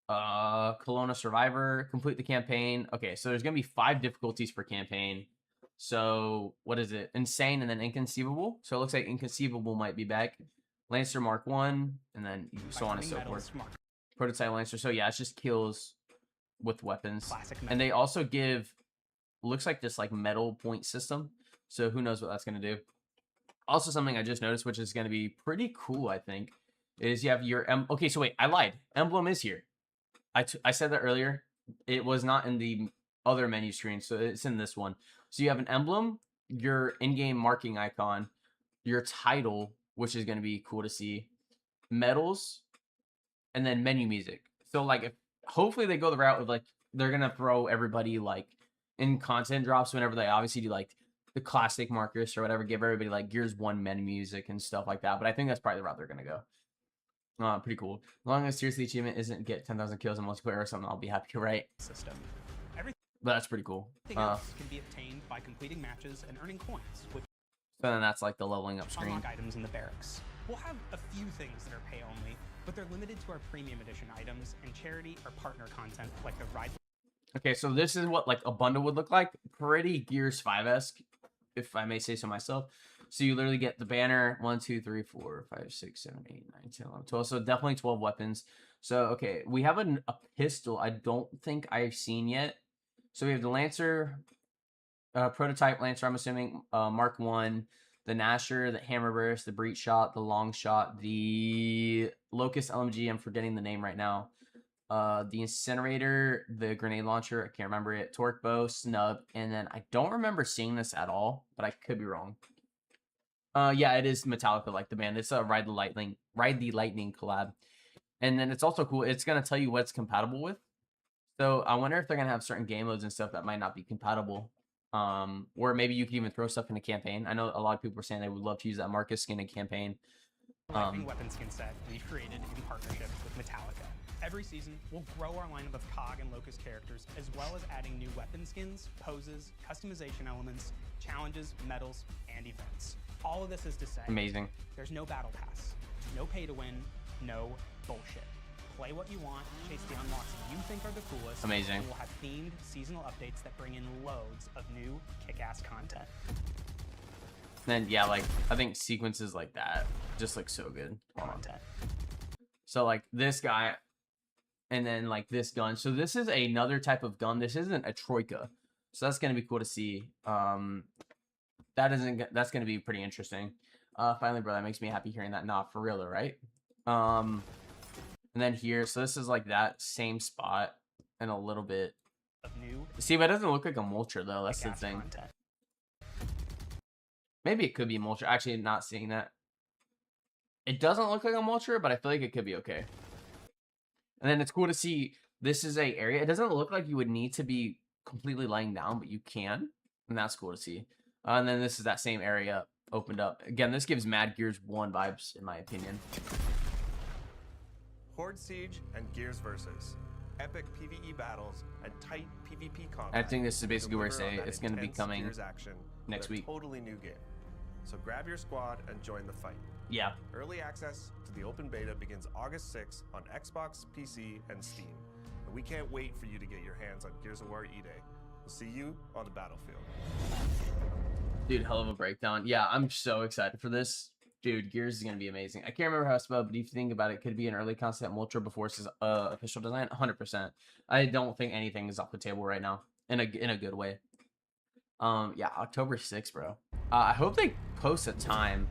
Kelowna Survivor, complete the campaign. Okay, so there's gonna be 5 difficulties per campaign. So what is it? Insane and then Inconceivable. So it looks like Inconceivable might be back. Lancer Mark 1, and then so on and so forth. Prototype Lancer. So yeah, it's just kills with weapons. And they also give, looks like this like metal point system. So who knows what that's gonna do. Also something I just noticed, which is gonna be pretty cool, I think, is you have your okay, so wait, I lied. Emblem is here. I said that earlier. It was not in the other menu screen, so it's in this one. So you have an emblem, your in-game marking icon, your title, which is going to be cool to see, medals, and then menu music. So like, hopefully they go the route of like they're gonna throw everybody like in content drops whenever they obviously do like the classic markers or whatever, give everybody like Gears 1 menu music and stuff like that. But I think that's probably the route they're gonna go. Pretty cool. As long as seriously achievement isn't get 10,000 kills in multiplayer or something, I'll be happy, right? System. But that's pretty cool. Everything else can be obtained by completing matches and earning coins, which so then that's like the leveling up screen. Unlock items in the barracks. We'll have a few things that are pay only, but they're limited to our premium edition items and charity or partner content like the ride. Okay, so this is what like a bundle would look like. Pretty Gears 5-esque, if I may say so myself. So you literally get the banner, 1, 2, 3, 4, 5, 6, 7, 8, 9, 10, 11, 12. So definitely 12 weapons. So, okay, we have a pistol I don't think I've seen yet. So we have the Lancer, prototype Lancer, I'm assuming, Mark 1, the Gnasher, the Hammerburst, the Breach Shot, the Long Shot, the Locust LMG, I'm forgetting the name right now, the Incinerator, the Grenade Launcher, I can't remember it, Torque Bow, Snub, and then I don't remember seeing this at all, but I could be wrong. Yeah, it is Metallica like the band. It's a Ride the Lightning collab. And then it's also cool. It's going to tell you what it's compatible with. So I wonder if they're going to have certain game modes and stuff that might not be compatible. Or maybe you could even throw stuff in a campaign. I know a lot of people are saying they would love to use that Marcus skin in campaign. Weapon skin set we've created in partnership with Metallica. Every season, we'll grow our lineup of COG and Locust characters, as well as adding new weapon skins, poses, customization elements, challenges, medals, and events. All of this is to say, Amazing. there's no battle pass, no pay to win, no bullshit. Play what you want, chase the unlocks you think are the coolest. Amazing. And we'll have themed seasonal updates that bring in loads of new kick-ass content. Then yeah, like I think sequences like that just look so good. Content. So like this guy, and then like this gun. So this is another type of gun. This isn't a Troika, so that's gonna be cool to see. That's gonna be pretty interesting. Finally, bro, that makes me happy hearing that. Nah, for real though, right? And then here, so this is like that same spot and a little bit Of new see, but it doesn't look like a Molcher though. That's the kick-ass thing. content. Maybe it could be a Molcher. Actually, not seeing that. It doesn't look like a Molcher, but I feel like it could be okay. And then it's cool to see this is a area. It doesn't look like you would need to be completely laying down, but you can, and that's cool to see. And then this is that same area opened up. Again, this gives Mad Gears 1 vibes, in my opinion. Horde Siege and Gears Versus. Epic PvE battles and tight PvP combat. I think this is basically where I deliver on say that it's going to be intense coming Gears action next with a week. Totally new game. So grab your squad and join the fight. Yeah. Early access to the open beta begins August 6th on Xbox, PC, and Steam. And we can't wait for you to get your hands on Gears of War E-Day. We'll see you on the battlefield. Dude, hell of a breakdown. Yeah, I'm so excited for this. Dude, Gears is going to be amazing. I can't remember how it's spelled, but if you think about it, could it be an early concept Molcher before it's official design? 100%. I don't think anything is off the table right now in a good way. Yeah, October 6th, bro. I hope they post a time.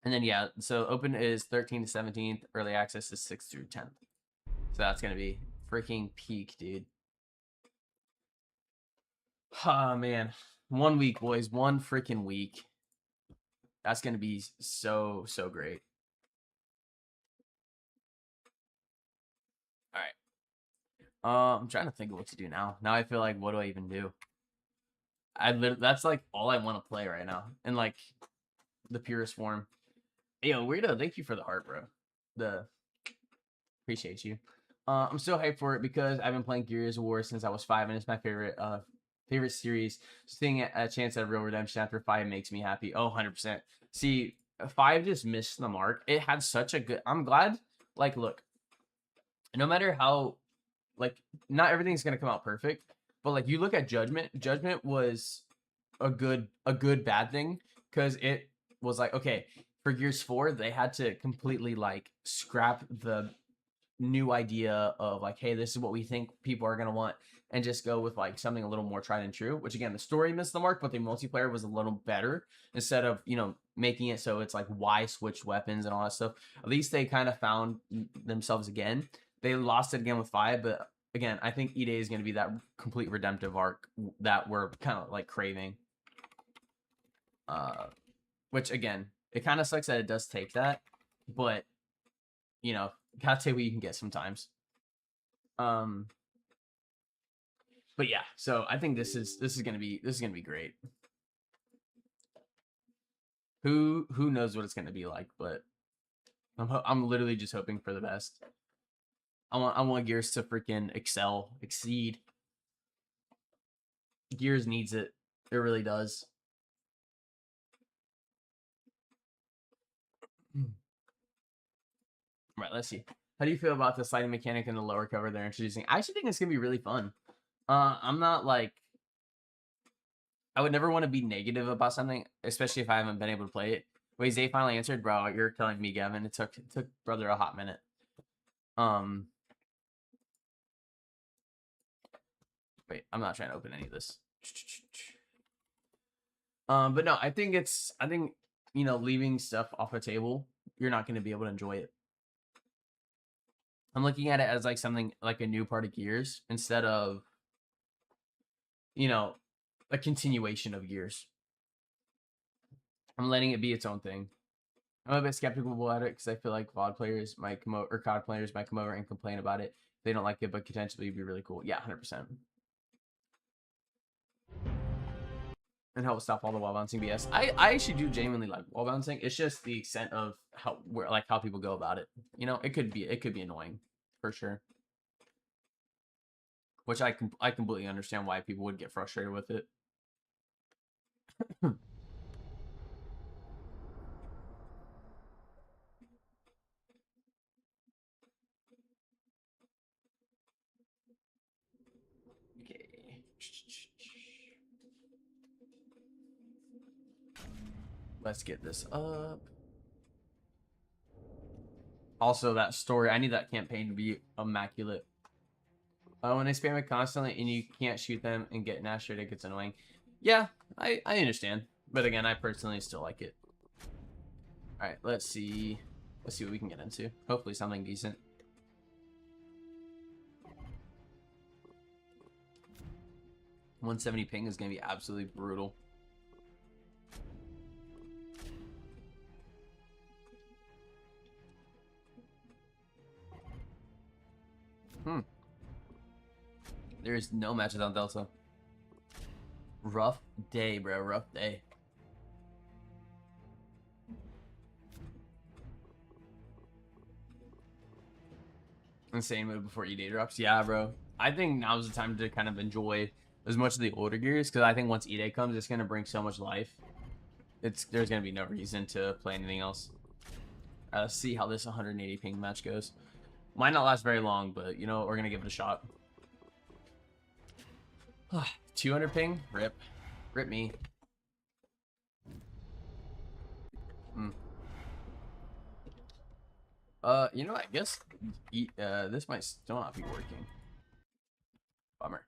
And then, yeah, so open is 13th to 17th. Early access is 6th through 10th. So that's going to be freaking peak, dude. Oh, man. 1 week, boys. 1 freaking week. That's going to be so great. All right. I'm trying to think of what to do now. Now I feel like, what do I even do? That's like all I want to play right now. In like the purest form. Yo, Weirdo, thank you for the heart, bro. Appreciate you. I'm so hyped for it because I've been playing Gears of War since I was 5, and it's my favorite series. Seeing a chance at real redemption after 5 makes me happy. Oh, 100%. See, 5 just missed the mark. It had such a good... I'm glad, like, look, no matter how, like, not everything's going to come out perfect, but, like, you look at Judgment. Judgment was a good bad thing because it was like, okay, for Gears 4, they had to completely, like, scrap the new idea of, like, hey, this is what we think people are going to want, and just go with like something a little more tried and true, which again, the story missed the mark, but the multiplayer was a little better instead of, you know, making it so it's like why switch weapons and all that stuff. At least they kind of found themselves again. They lost it again with 5, but again, I think E-Day is going to be that complete redemptive arc that we're kind of like craving. Which again, it kind of sucks that it does take that, but you know, gotta take what you can get sometimes. But yeah, so I think this is gonna be great. Who knows what it's gonna be like, but I'm literally just hoping for the best. I want Gears to freaking exceed. Gears needs it. It really does. Right, let's see. How do you feel about the sliding mechanic in the lower cover they're introducing? I actually think it's gonna be really fun. I'm not like, I would never want to be negative about something, especially if I haven't been able to play it. Wait, Zay finally answered, bro. You're telling me, Gavin. It took brother a hot minute. Wait, I'm not trying to open any of this. But no, I think you know, leaving stuff off the table, you're not going to be able to enjoy it. I'm looking at it as like something like a new part of Gears instead of, you know, a continuation of Gears. I'm letting it be its own thing. I'm a bit skeptical about it because I feel like VOD players might come over, or COD players might come over and complain about it. They don't like it, but potentially be really cool. Yeah, 100%. and help stop all the wall bouncing BS. I actually do genuinely like wall bouncing. It's just the extent of how people go about it. You know, it could be annoying for sure. Which I completely understand why people would get frustrated with it. Okay. Let's get this up. Also, that story, I need that campaign to be immaculate. When they spam it constantly and you can't shoot them and get nashed, it gets annoying. Yeah, I understand. But again, I personally still like it. Alright, let's see. Let's see what we can get into. Hopefully something decent. .170 ping is going to be absolutely brutal. There is no matches on Delta. Rough day, bro. Rough day. Insane move before E-Day drops. Yeah, bro. I think now's the time to kind of enjoy as much of the older gears, because I think once E-Day comes, it's going to bring so much life. There's going to be no reason to play anything else. Let's see how this 180 ping match goes. Might not last very long, but, you know, we're going to give it a shot. 200 ping? Rip. Rip me. You know, I guess this might still not be working. Bummer.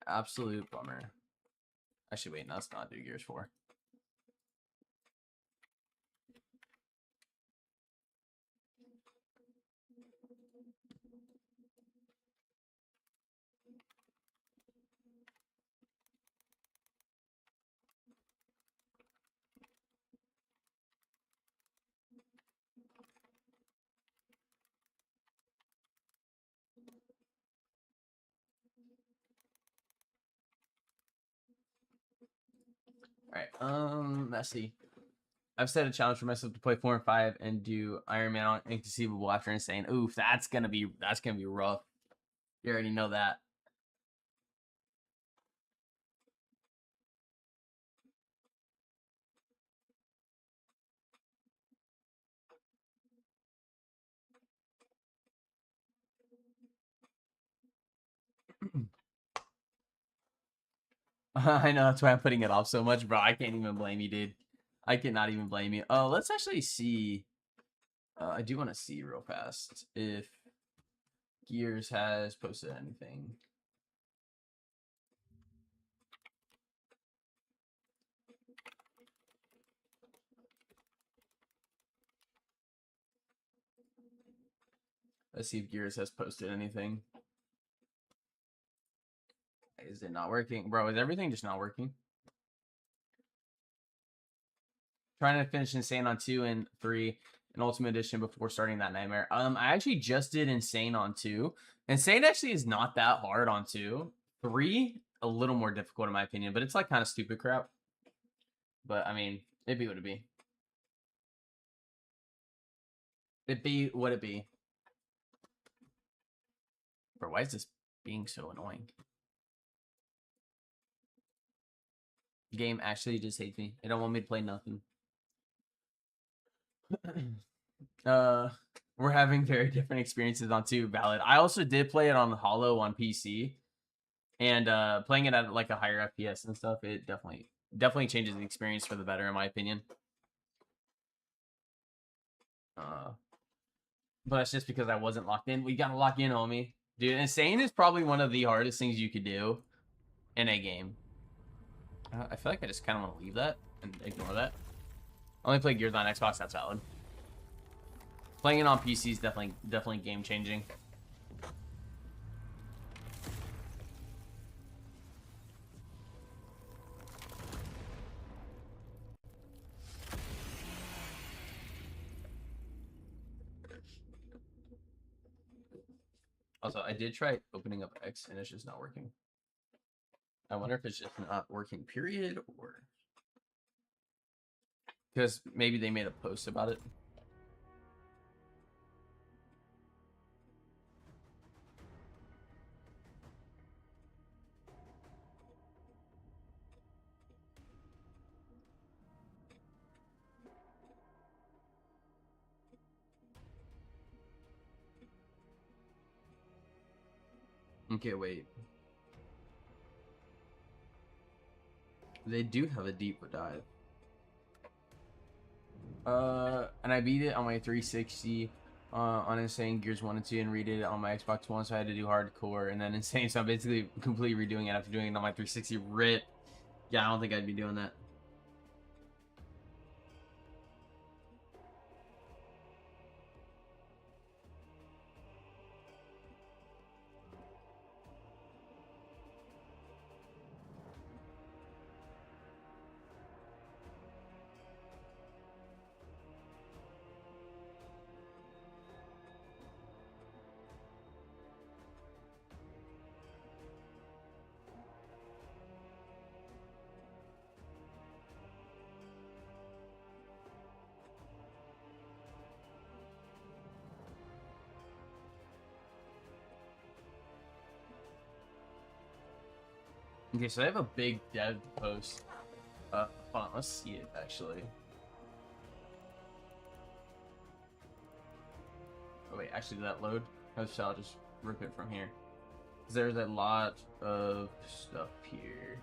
Absolute bummer. Actually, wait, no, let's not do Gears 4. Alright, let's see. I've set a challenge for myself to play 4 and 5 and do Iron Man on Inconceivable after Insane. Oof, that's gonna be rough. You already know that. I know, that's why I'm putting it off so much, bro. I can't even blame you, dude. I cannot even blame you. Oh, let's actually see. I do want to see real fast if Gears has posted anything. Let's see if Gears has posted anything. Is it not working? Bro, is everything just not working? Trying to finish Insane on 2 and 3 in Ultimate Edition before starting that nightmare. I actually just did Insane on 2. Insane actually is not that hard on 2. 3, a little more difficult in my opinion, but it's like kind of stupid crap. But I mean, it'd be what it be. It'd be what it be. Bro, why is this being so annoying? Game actually just hates me. It don't want me to play nothing. We're having very different experiences on 2. Valid. I also did play it on Hollow on PC, and playing it at like a higher FPS and stuff, it definitely changes the experience for the better, in my opinion. But it's just because I wasn't locked in. We gotta lock in, homie. Dude, Insane is probably one of the hardest things you could do in a game. I feel like I just kind of want to leave that and ignore that. I only play Gears on Xbox, that's valid. Playing it on PC is definitely game changing. Also, I did try opening up X and it's just not working. I wonder if it's just not working, period, or because maybe they made a post about it. Okay, wait. They do have a deeper dive. And I beat it on my 360 on Insane Gears 1 and 2 and redid it on my Xbox One, so I had to do hardcore and then Insane, so I'm basically completely redoing it after doing it on my 360. RIP. Yeah, I don't think I'd be doing that. Okay, so I have a big dev post. Hold on, let's see it actually. Oh wait, actually did that load? So I'll just rip it from here. There's a lot of stuff here.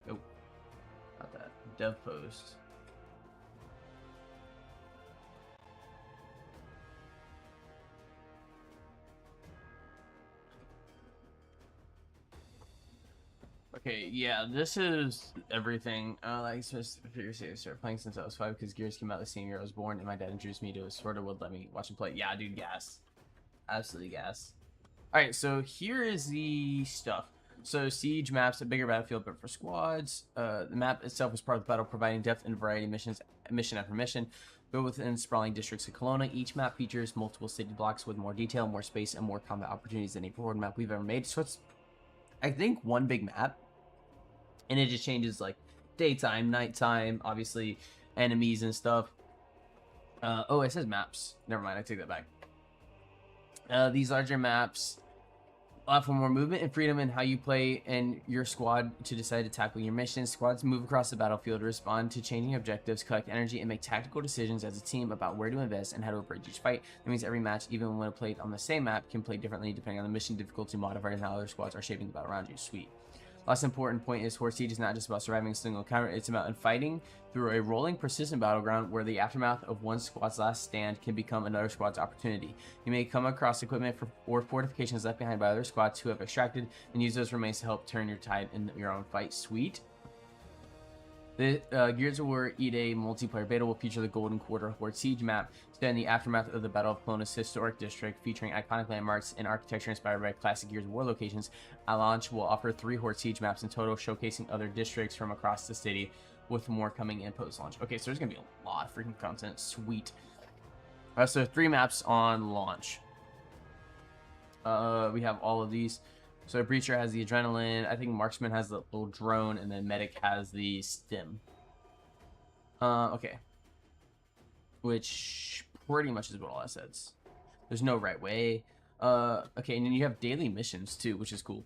Nope. Not that. Dev post. Okay, yeah, this is everything. Like, seriously, I started playing since I was 5 because Gears came out the same year I was born, and my dad introduced me to it, sort of would let me watch him play. Yeah, dude, gas. Absolutely gas. Alright, so here is the stuff. So, Siege maps a bigger battlefield, but for squads. The map itself is part of the battle, providing depth and variety of missions, mission after mission. Built within sprawling districts of Kelowna, each map features multiple city blocks with more detail, more space, and more combat opportunities than any forward map we've ever made. So, it's, I think, one big map. And it just changes like daytime, nighttime, obviously enemies and stuff. Oh, it says maps. Never mind, I take that back. These larger maps allow for more movement and freedom in how you play and your squad to decide to tackle your missions. Squads move across the battlefield, respond to changing objectives, collect energy, and make tactical decisions as a team about where to invest and how to approach each fight. That means every match, even when played on the same map, can play differently depending on the mission difficulty modifiers and how other squads are shaping the battle around you. Sweet. Last important point is Horde Siege is not just about surviving a single encounter, it's about fighting through a rolling, persistent battleground where the aftermath of one squad's last stand can become another squad's opportunity. You may come across equipment or fortifications left behind by other squads who have extracted, and use those remains to help turn your tide in your own fight. Sweet. The Gears of War E-Day multiplayer beta will feature the Golden Quarter Horde Siege map, set in the aftermath of the Battle of Kelowna's historic district, featuring iconic landmarks and architecture inspired by classic Gears of War locations. At launch, will offer 3 Horde Siege maps in total, showcasing other districts from across the city, with more coming in post-launch. Okay, so there's gonna be a lot of freaking content. Sweet. So 3 maps on launch. We have all of these. So Breacher has the Adrenaline, I think Marksman has the little drone, and then Medic has the Stim. Okay. Which pretty much is what all that says. There's no right way. Okay, and then you have daily missions too, which is cool.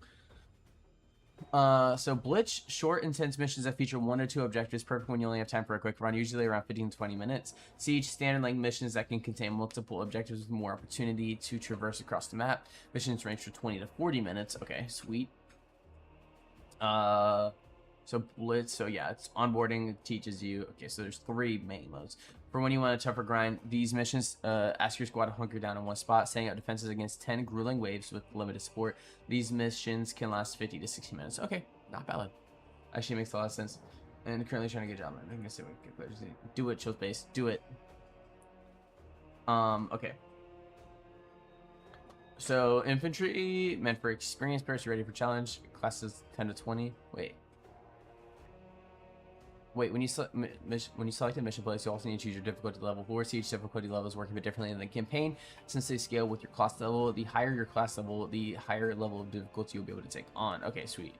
So Blitz, short, intense missions that feature 1 or 2 objectives, perfect when you only have time for a quick run, usually around 15 to 20 minutes. Siege, standard length missions that can contain multiple objectives with more opportunity to traverse across the map. Missions range from 20 to 40 minutes. Okay, sweet. So Blitz, so yeah, it's onboarding, it teaches you. Okay, so there's 3 main modes. For when you want a tougher grind, these missions ask your squad to hunker down in one spot, setting up defenses against 10 grueling waves with limited support. These missions can last 50 to 60 minutes. Okay, not bad. Actually makes a lot of sense. And currently trying to get a job. I'm gonna say what players do it, chill space. Do it. Okay. So infantry meant for experienced players ready for challenge. Classes 10 to 20. Wait. Wait, when you select a mission place, you also need to choose your difficulty level. Horde Siege difficulty levels work a bit differently than the campaign, since they scale with your class level. The higher your class level, the higher level of difficulty you'll be able to take on. Okay, sweet.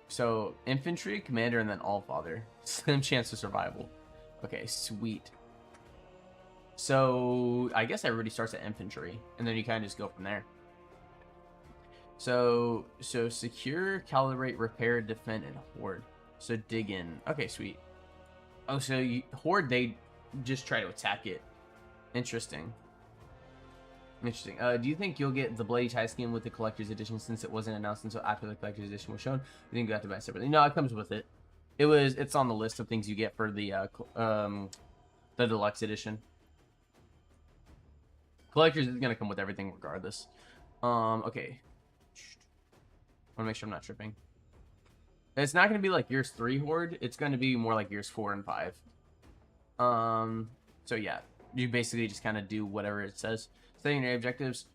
So, infantry, commander, and then allfather. Slim chance of survival. Okay, sweet. So, I guess everybody starts at infantry, and then you kind of just go from there. So secure, calibrate, repair, defend, and horde. So dig in. Okay, sweet. Oh, so horde, they just try to attack it. Interesting. Interesting. Do you think you'll get the Bloody Tie skin with the collector's edition since it wasn't announced until after the collector's edition was shown? You think you have to buy it separately? No, it comes with it. It's on the list of things you get for the deluxe edition. Collector's is gonna come with everything regardless. Okay. I wanna make sure I'm not tripping. It's not going to be like Years 3 Horde. It's going to be more like Years 4 and 5. So yeah, you basically just kind of do whatever it says. Secondary objectives.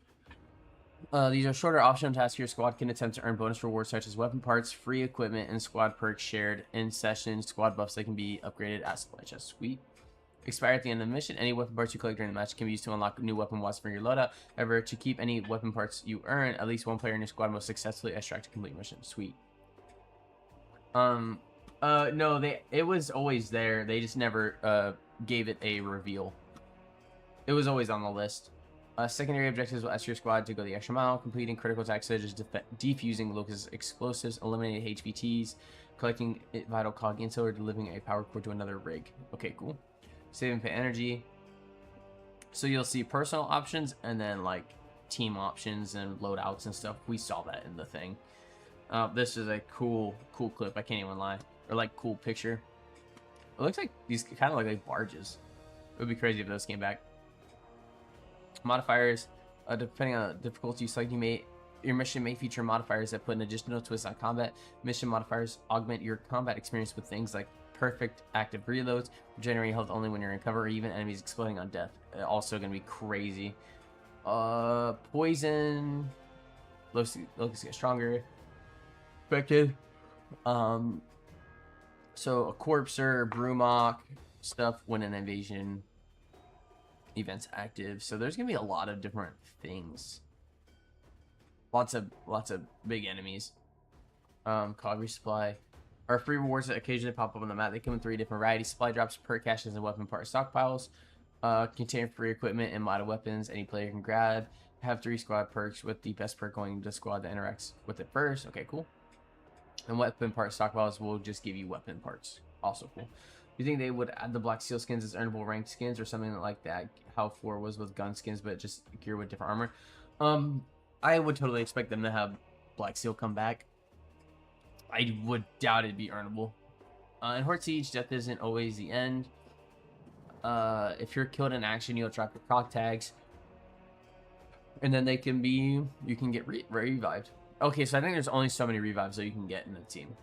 These are shorter optional tasks your squad can attempt to earn bonus rewards such as weapon parts, free equipment, and squad perks shared in session. Squad buffs that can be upgraded at supply chest. Sweet. Expire at the end of the mission. Any weapon parts you collect during the match can be used to unlock new weapon mods for your loadout. However, to keep any weapon parts you earn, at least one player in your squad must successfully extract a complete mission. Sweet. No, it was always there. They just never gave it a reveal. It was always on the list. Secondary objectives will ask your squad to go the extra mile, completing critical attacks such as defusing Locust explosives, eliminating HVTs, collecting vital cog intel, or delivering a power core to another rig. Okay, cool. Saving pit energy. So you'll see personal options and then like team options and loadouts and stuff. We saw that in the thing. This is a cool clip. I can't even lie. Or like cool picture. It looks like these kind of look like barges. It would be crazy if those came back. Modifiers. Depending on the difficulty you select, your mission may feature modifiers that put an additional twist on combat. Mission modifiers augment your combat experience with things like perfect active reloads, regenerating health only when you're in cover, or even enemies exploding on death. Also gonna be crazy. Poison. Locusts get stronger. Expected. So a Corpser, Brumok stuff when an invasion event's active. So there's gonna be a lot of different things. Lots of big enemies. Cog resupply. Our free rewards that occasionally pop up on the map. They come in 3 different varieties: supply drops, perk caches, and weapon part stockpiles. Contain free equipment and modded weapons any player can grab. Have 3 squad perks with the best perk going to the squad that interacts with it first. Okay, cool. And weapon part stockpiles will just give you weapon parts. Also cool. You think they would add the black seal skins as earnable ranked skins or something like that? How 4 was with gun skins, but just gear with different armor. I would totally expect them to have black seal come back. I would doubt it'd be earnable. In Horde Siege, death isn't always the end. If you're killed in action, you'll drop your proc tags, and then you can get revived. Okay, so I think there's only so many revives that you can get in the team.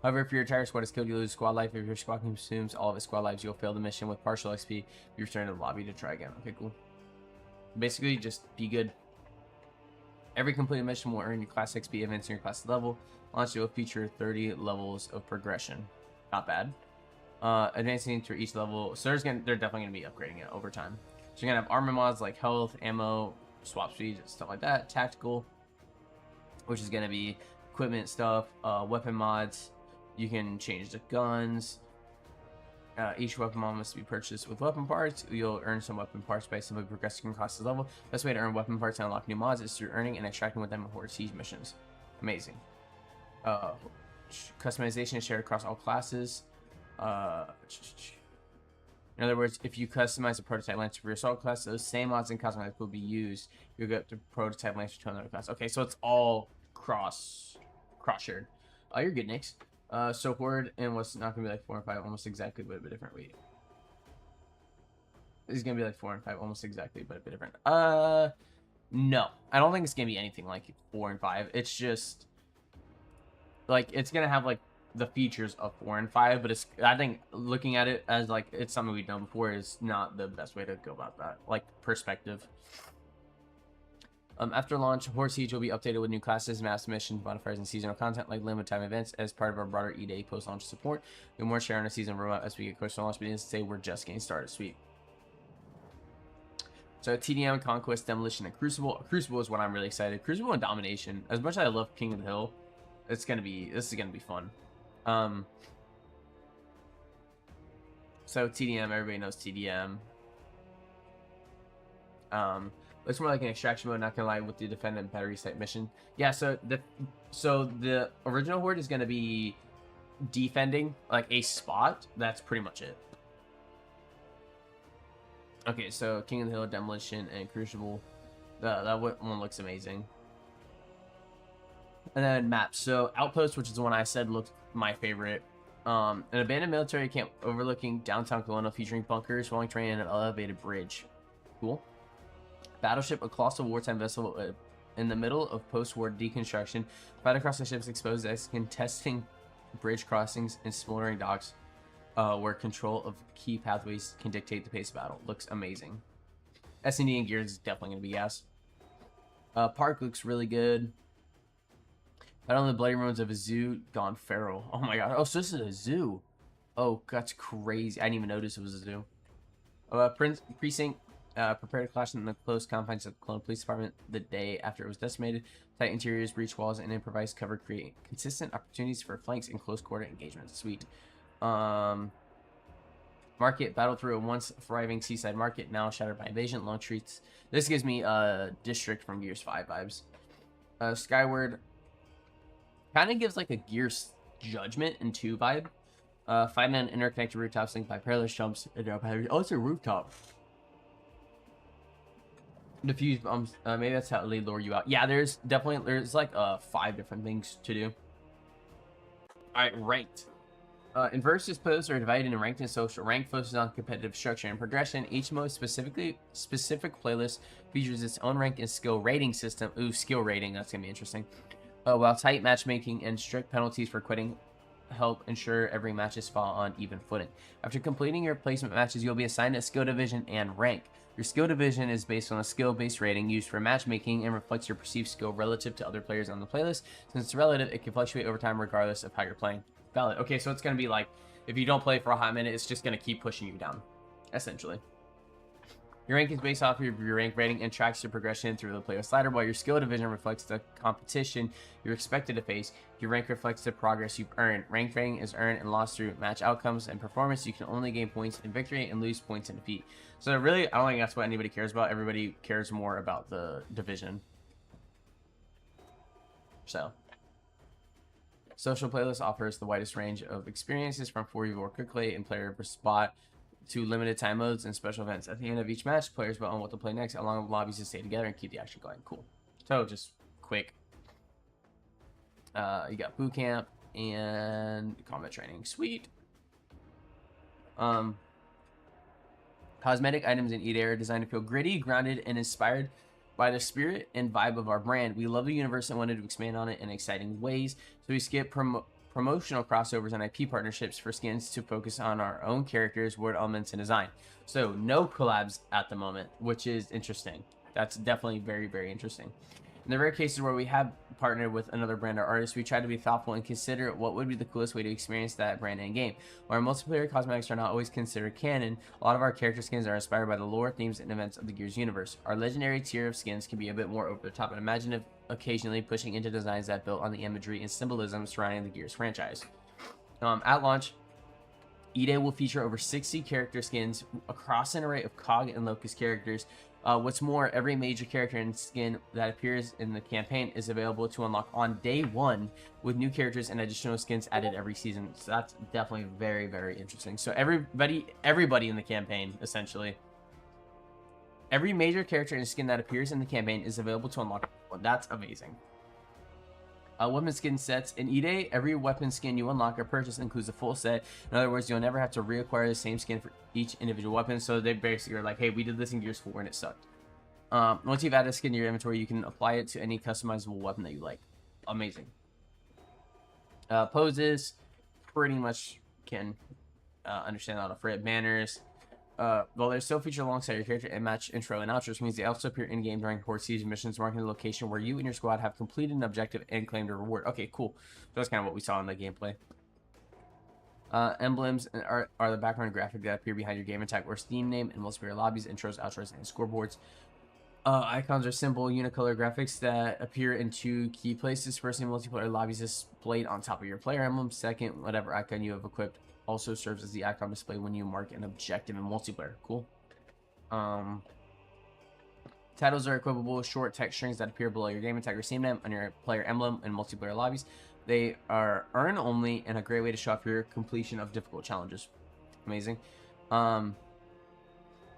However, if your entire squad is killed, you lose squad life. If your squad consumes all of its squad lives, you'll fail the mission with partial XP. You return to the lobby to try again. Okay, cool. Basically, just be good. Every completed mission will earn you class XP, advancing your class level. Launch will feature 30 levels of progression. Not bad. Advancing through each level. So they're definitely going to be upgrading it over time. So you're going to have armor mods like health, ammo, swap speed, stuff like that. Tactical, which is going to be equipment stuff, weapon mods. You can change the guns. Each weapon mod must be purchased with weapon parts. You'll earn some weapon parts by simply progressing across the level. Best way to earn weapon parts and unlock new mods is through earning and extracting with them in Horde Siege missions. Amazing. Customization is shared across all classes. In other words, if you customize a prototype lancer for your assault class, those same mods and cosmetics will be used. You'll get the prototype lancer to another class. Okay, so it's all cross shared. You're good, Nix. So Horde and what's not gonna be like 4 and 5 almost exactly, but a bit different. Wait, it's gonna be like 4 and 5 almost exactly, but a bit different. No, I don't think it's gonna be anything like 4 and 5. It's just like it's gonna have like the features of 4 and 5, but I think looking at it as like it's something we've done before is not the best way to go about that. Like perspective. After launch, Horde Siege will be updated with new classes, maps, missions, modifiers, and seasonal content like limited time events as part of our broader E-Day post-launch support. We'll more share on the season roadmap as we get closer to launch, but needless to say, we're just getting started. Sweet. So TDM, Conquest, Demolition, and Crucible. Crucible is what I'm really excited. Crucible and Domination. As much as I love King of the Hill, this is gonna be fun. So TDM, everybody knows TDM. Looks more like an extraction mode, not gonna lie, with the defendant battery site mission. Yeah, so the original Horde is gonna be defending like a spot. That's pretty much it. Okay, so King of the Hill, Demolition, and Crucible. That one looks amazing. And then maps. So Outpost, which is the one I said looked my favorite. An abandoned military camp overlooking downtown Kelowna featuring bunkers, rolling terrain, and an elevated bridge. Cool. Battleship, a colossal wartime vessel in the middle of post-war deconstruction. Fight across the ship's exposed as contesting bridge crossings and smoldering docks, where control of key pathways can dictate the pace of battle. Looks amazing. S&D and gears is definitely going to be gas. Park looks really good. Battle on the bloody ruins of a zoo gone feral. Oh my god. Oh, so this is a zoo. Oh, that's crazy. I didn't even notice it was a zoo. Precinct. Prepare to clash in the close confines of the Kelowna Police Department the day after it was decimated. Tight interiors, breach walls, and improvised cover create consistent opportunities for flanks and close quarter engagements. Sweet. Market, battle through a once thriving seaside market, now shattered by invasion. Long treats. This gives me District from Gears 5 vibes. Skyward kind of gives like a Gears Judgment and 2 vibe. Fighting on interconnected rooftops linked by perilous jumps. Oh, it's a rooftop. Diffuse bombs. Maybe that's how they lure you out. Yeah, there's like 5 different things to do. Alright, ranked. Inversus posts are divided into ranked and social. Ranked focuses on competitive structure and progression. Each most specific playlist features its own rank and skill rating system. Ooh, skill rating, that's gonna be interesting. While tight matchmaking and strict penalties for quitting help ensure every match is fall on even footing. After completing your placement matches, you'll be assigned a skill division and rank. Your skill division is based on a skill-based rating used for matchmaking and reflects your perceived skill relative to other players on the playlist. Since it's relative, it can fluctuate over time regardless of how you're playing. Valid. Okay, so it's going to be like, if you don't play for a hot minute, it's just going to keep pushing you down, essentially. Your rank is based off of your rank rating and tracks your progression through the playlist ladder, while your skill division reflects the competition you're expected to face. Your rank reflects the progress you've earned. Rank rating is earned and lost through match outcomes and performance. You can only gain points in victory and lose points in defeat. So really, I don't think that's what anybody cares about. Everybody cares more about the division. So, social playlist offers the widest range of experiences from 4v4 quickly and player per spot to limited time modes and special events. At the end of each match, players vote on what to play next, along with lobbies to stay together and keep the action going. Cool. So just quick. You got boot camp and combat training. Sweet. Cosmetic items in E-Day are designed to feel gritty, grounded, and inspired by the spirit and vibe of our brand. We love the universe and wanted to expand on it in exciting ways, so we skip promotional crossovers and IP partnerships for skins to focus on our own characters, word elements, and design. So no collabs at the moment, which is interesting. That's definitely very, very interesting. In the rare cases where we have partnered with another brand or artist, we try to be thoughtful and consider what would be the coolest way to experience that brand in game. While our multiplayer cosmetics are not always considered canon, a lot of our character skins are inspired by the lore, themes, and events of the Gears universe. Our legendary tier of skins can be a bit more over the top and imaginative, occasionally pushing into designs that built on the imagery and symbolism surrounding the Gears franchise. At launch, E-Day will feature over 60 character skins across an array of COG and Locust characters. What's more, every major character and skin that appears in the campaign is available to unlock on day one, with new characters and additional skins added every season. So that's definitely very, very interesting. So everybody in the campaign, essentially, every major character and skin that appears in the campaign is available to unlock. Well, that's amazing. Weapon skin sets. In E-Day, every weapon skin you unlock or purchase includes a full set. In other words, you'll never have to reacquire the same skin for each individual weapon. So they basically are like, hey, we did this in Gears 4 and it sucked. Once you've added a skin to your inventory, you can apply it to any customizable weapon that you like. Amazing. Poses, pretty much can understand how to fit. Banners. Well, they're still featured alongside your character in match intro and outro, which means they also appear in game during Horde Siege missions, marking the location where you and your squad have completed an objective and claimed a reward. Okay, cool. So that's kind of what we saw in the gameplay. Emblems are the background graphic that appear behind your game attack or Steam name in multiplayer lobbies, intros, outros, and scoreboards. Icons are simple unicolor graphics that appear in 2 key places. First, in multiplayer lobbies displayed on top of your player emblem. Second, whatever icon you have equipped also serves as the icon display when you mark an objective in multiplayer. Cool. Titles are equipable short text strings that appear below your game attack or Steam name on your player emblem in multiplayer lobbies. They are earn only and a great way to show off your completion of difficult challenges. Amazing.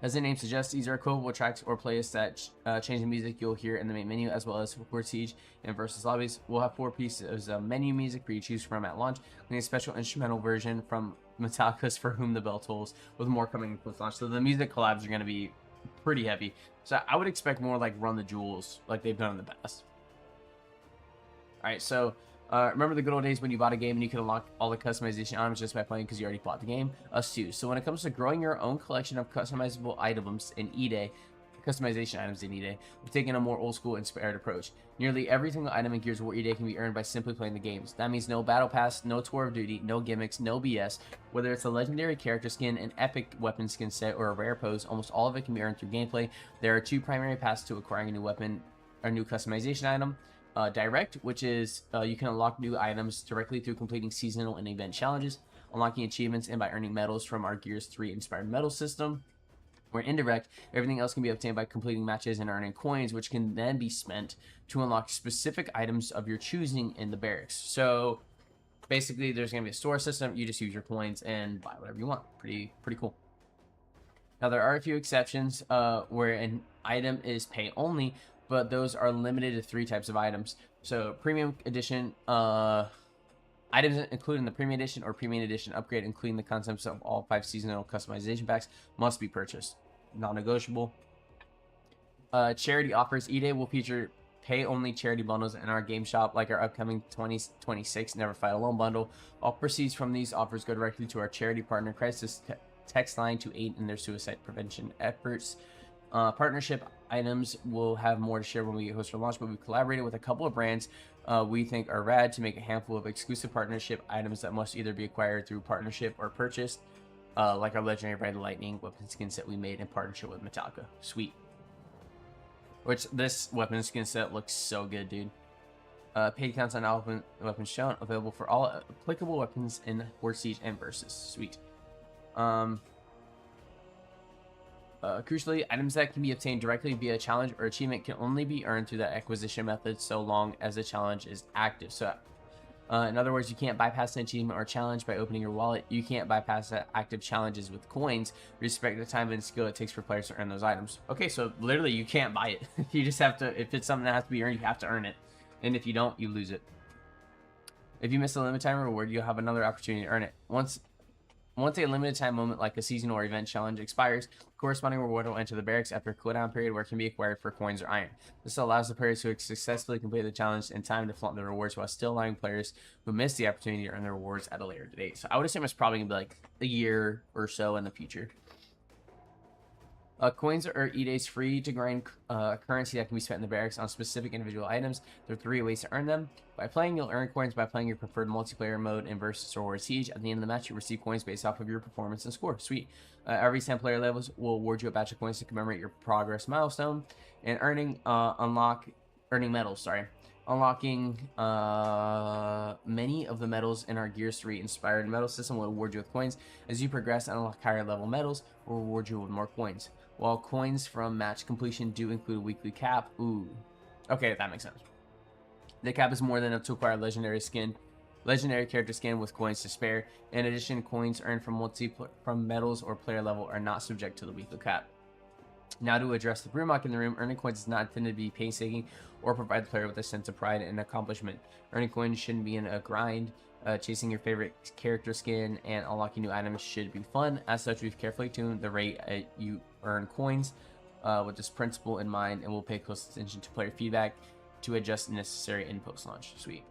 As the name suggests, these are equipable tracks or playlists that change the music you'll hear in the main menu, as well as Horde Siege and Versus lobbies. We'll have 4 pieces of menu music for you to choose from at launch, and a special instrumental version from Metallica's For Whom the Bell Tolls, with more coming post launch. So the music collabs are going to be pretty heavy. So I would expect more like Run the Jewels, like they've done in the past. Alright, so remember the good old days when you bought a game and you could unlock all the customization items just by playing because you already bought the game? Us too. So when it comes to growing your own collection of customizable items in E-Day, customization items in E-Day, we've taken a more old school inspired approach. Nearly every single item in Gears of War E-Day can be earned by simply playing the games. That means no battle pass, no tour of duty, no gimmicks, no BS. Whether it's a legendary character skin, an epic weapon skin set, or a rare pose, almost all of it can be earned through gameplay. There are 2 primary paths to acquiring a new weapon or new customization item. Direct, which is you can unlock new items directly through completing seasonal and event challenges, unlocking achievements, and by earning medals from our Gears 3 inspired medal system. Where indirect, everything else can be obtained by completing matches and earning coins, which can then be spent to unlock specific items of your choosing in the barracks. So basically, there's going to be a store system. You just use your coins and buy whatever you want. Pretty cool. Now, there are a few exceptions where an item is pay only, but those are limited to 3 types of items. So premium edition items included in the premium edition or premium edition upgrade, including the concepts of all 5 seasonal customization packs, must be purchased. Non-negotiable. Charity offers. E-Day will feature pay-only charity bundles in our game shop, like our upcoming 2026 Never Fight Alone bundle. All proceeds from these offers go directly to our charity partner Crisis Text Line to aid in their suicide prevention efforts. Partnership items will have more to share when we get closer to launch, but we've collaborated with a couple of brands we think are rad to make a handful of exclusive partnership items that must either be acquired through partnership or purchased, like our legendary Red Lightning weapon skin set we made in partnership with Metallica. Sweet. Which this weapon skin set looks so good, dude. Paid counts on all weapons shown, available for all applicable weapons in Horde Siege and Versus. Sweet. Crucially, items that can be obtained directly via challenge or achievement can only be earned through that acquisition method so long as the challenge is active. So, in other words, you can't bypass an achievement or challenge by opening your wallet. You can't bypass active challenges with coins, respect the time and skill it takes for players to earn those items. Okay, so literally you can't buy it. You just have to, if it's something that has to be earned, you have to earn it. And if you don't, you lose it. If you miss a limited time reward, you'll have another opportunity to earn it. Once a limited time moment like a season or event challenge expires, corresponding reward will enter the barracks after a cooldown period where it can be acquired for coins or iron. This allows the players who successfully complete the challenge in time to flaunt the rewards while still allowing players who miss the opportunity to earn the rewards at a later date. So I would assume it's probably going to be like a year or so in the future. Coins are E-Day's free to grind currency that can be spent in the barracks on specific individual items. There are 3 ways to earn them. By playing, you'll earn coins by playing your preferred multiplayer mode in Versus or Horde Siege. At the end of the match, you receive coins based off of your performance and score. Sweet. Every 10 player levels will award you a batch of coins to commemorate your progress milestone. And earning medals, Unlocking many of the medals in our Gears 3 inspired medal system will award you with coins. As you progress and unlock higher level medals, will reward you with more coins. While coins from match completion do include a weekly cap. Ooh. Okay, that makes sense. The cap is more than enough to acquire a legendary character skin with coins to spare. In addition, coins earned from medals or player level are not subject to the weekly cap. Now to address the Brewmock in the room, earning coins is not intended to be painstaking or provide the player with a sense of pride and accomplishment. Earning coins shouldn't be in a grind. Chasing your favorite character skin and unlocking new items should be fun. As such, we've carefully tuned the rate you earn coins with this principle in mind, and we'll pay close attention to player feedback to adjust necessary in post-launch. Sweet.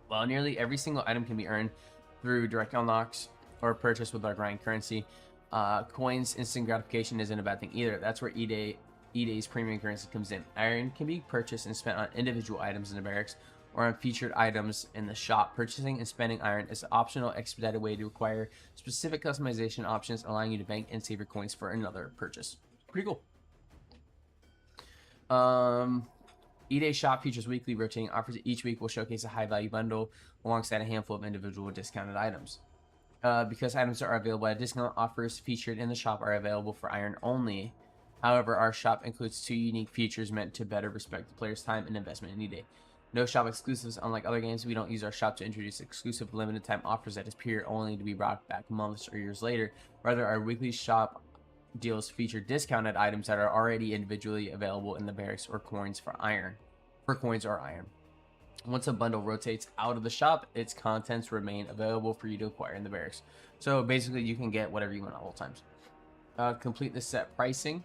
While nearly every single item can be earned through direct unlocks or purchase with our grind currency, Coins instant gratification isn't a bad thing either. That's where E-Day's premium currency comes in. Iron can be purchased and spent on individual items in the barracks or on featured items in the shop. Purchasing and spending iron is an optional, expedited way to acquire specific customization options, allowing you to bank and save your coins for another purchase. Pretty cool. E-Day shop features weekly rotating offers. Each week will showcase a high value bundle alongside a handful of individual discounted items. Because items are available at discount, offers featured in the shop are available for iron only. However, our shop includes 2 unique features meant to better respect the player's time and investment in E-Day. No shop exclusives. Unlike other games, we don't use our shop to introduce exclusive limited time offers that disappear only to be brought back months or years later. Rather, our weekly shop deals feature discounted items that are already individually available in the barracks or coins for coins or iron. Once a bundle rotates out of the shop, its contents remain available for you to acquire in the barracks. So basically, you can get whatever you want at all times. Complete the set pricing.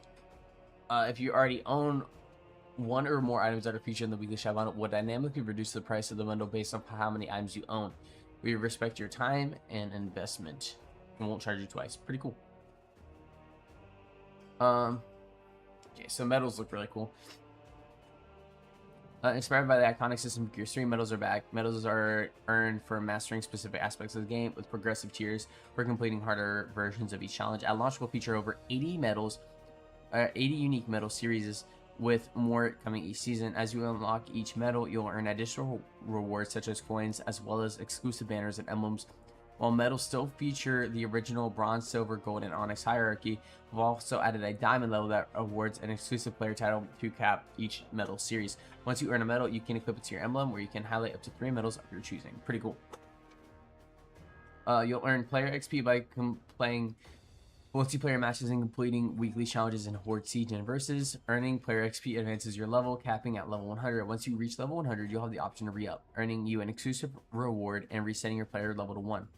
If you already own one or more items that are featured in the weekly shop bundle, will dynamically reduce the price of the bundle based on how many items you own. We respect your time and investment and won't charge you twice. Pretty cool. Okay, so medals look really cool. Inspired by the iconic system of Gears 3, medals are back. Medals are earned for mastering specific aspects of the game, with progressive tiers for completing harder versions of each challenge. At launch, will feature over 80 medals, 80 unique medal series, with more coming each season. As you unlock each medal, you'll earn additional rewards such as coins, as well as exclusive banners and emblems. While medals still feature the original bronze, silver, gold, and onyx hierarchy, we've also added a diamond level that awards an exclusive player title to cap each medal series. Once you earn a medal, you can equip it to your emblem, where you can highlight up to 3 medals of your choosing. Pretty cool. You'll earn player XP by playing multiplayer matches and completing weekly challenges in Horde, Siege, and Versus. Earning player XP advances your level, capping at level 100. Once you reach level 100, you'll have the option to re-up, earning you an exclusive reward and resetting your player level to 1.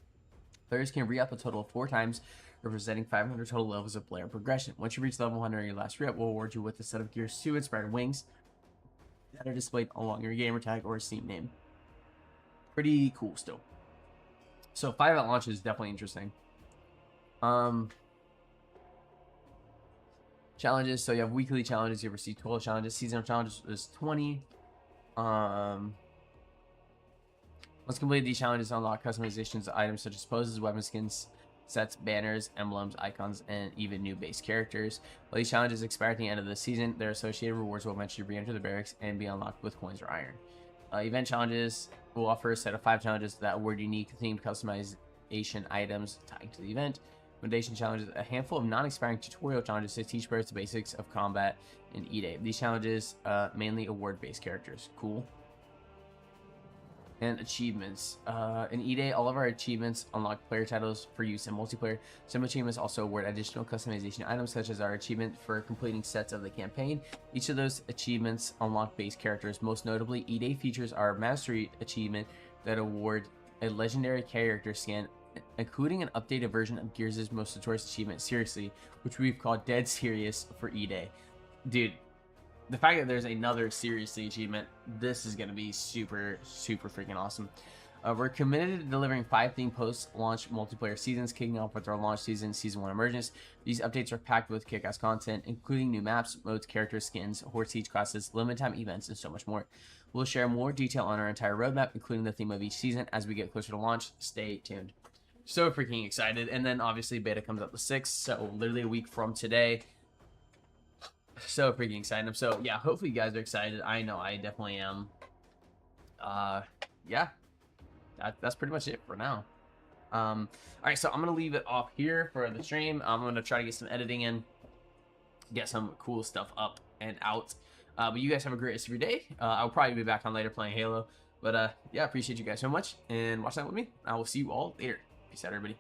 Players can re-up a total of 4 times, representing 500 total levels of player progression. Once you reach level 100 on your last re-up, we'll award you with a set of Gears 2 inspired wings that are displayed along your gamer tag or Steam name. Pretty cool still. So 5 at launch is definitely interesting. Challenges. So you have weekly challenges. You receive 12 challenges. Seasonal challenges is 20. Once completed, these challenges unlock customizations of items such as poses, weapon skins, sets, banners, emblems, icons, and even new base characters. While these challenges expire at the end of the season, their associated rewards will eventually re-enter the barracks and be unlocked with coins or iron. Event challenges will offer a set of 5 challenges that award unique themed customization items tied to the event. Recommendation challenges, a handful of non-expiring tutorial challenges to teach players the basics of combat in E-Day. These challenges mainly award base characters. Cool. And achievements. In E-Day, all of our achievements unlock player titles for use in multiplayer. Some achievements also award additional customization items, such as our achievement for completing sets of the campaign. Each of those achievements unlock base characters. Most notably, E-Day features our Mastery achievement that award a legendary character skin, including an updated version of Gears' most notorious achievement, Seriously, which we've called Dead Serious for E-Day. Dude, the fact that there's another Seriously achievement, this is going to be super, super freaking awesome. We're committed to delivering 5 themed post-launch multiplayer seasons, kicking off with our launch season, Season 1 Emergence. These updates are packed with kick-ass content, including new maps, modes, characters, skins, Horde Siege classes, limited time events, and so much more. We'll share more detail on our entire roadmap, including the theme of each season, as we get closer to launch. Stay tuned. So freaking excited. And then obviously beta comes out the 6th, so literally a week from today. So freaking excited. So yeah, hopefully you guys are excited. I know I definitely am. Yeah, that's pretty much it for now. All right, so I'm gonna leave it off here for the stream. I'm gonna try to get some editing in, get some cool stuff up and out. But you guys have a great rest of your day. I'll probably be back on later playing Halo. But yeah, appreciate you guys so much and watch that with me. I will see you all later. Peace out, everybody.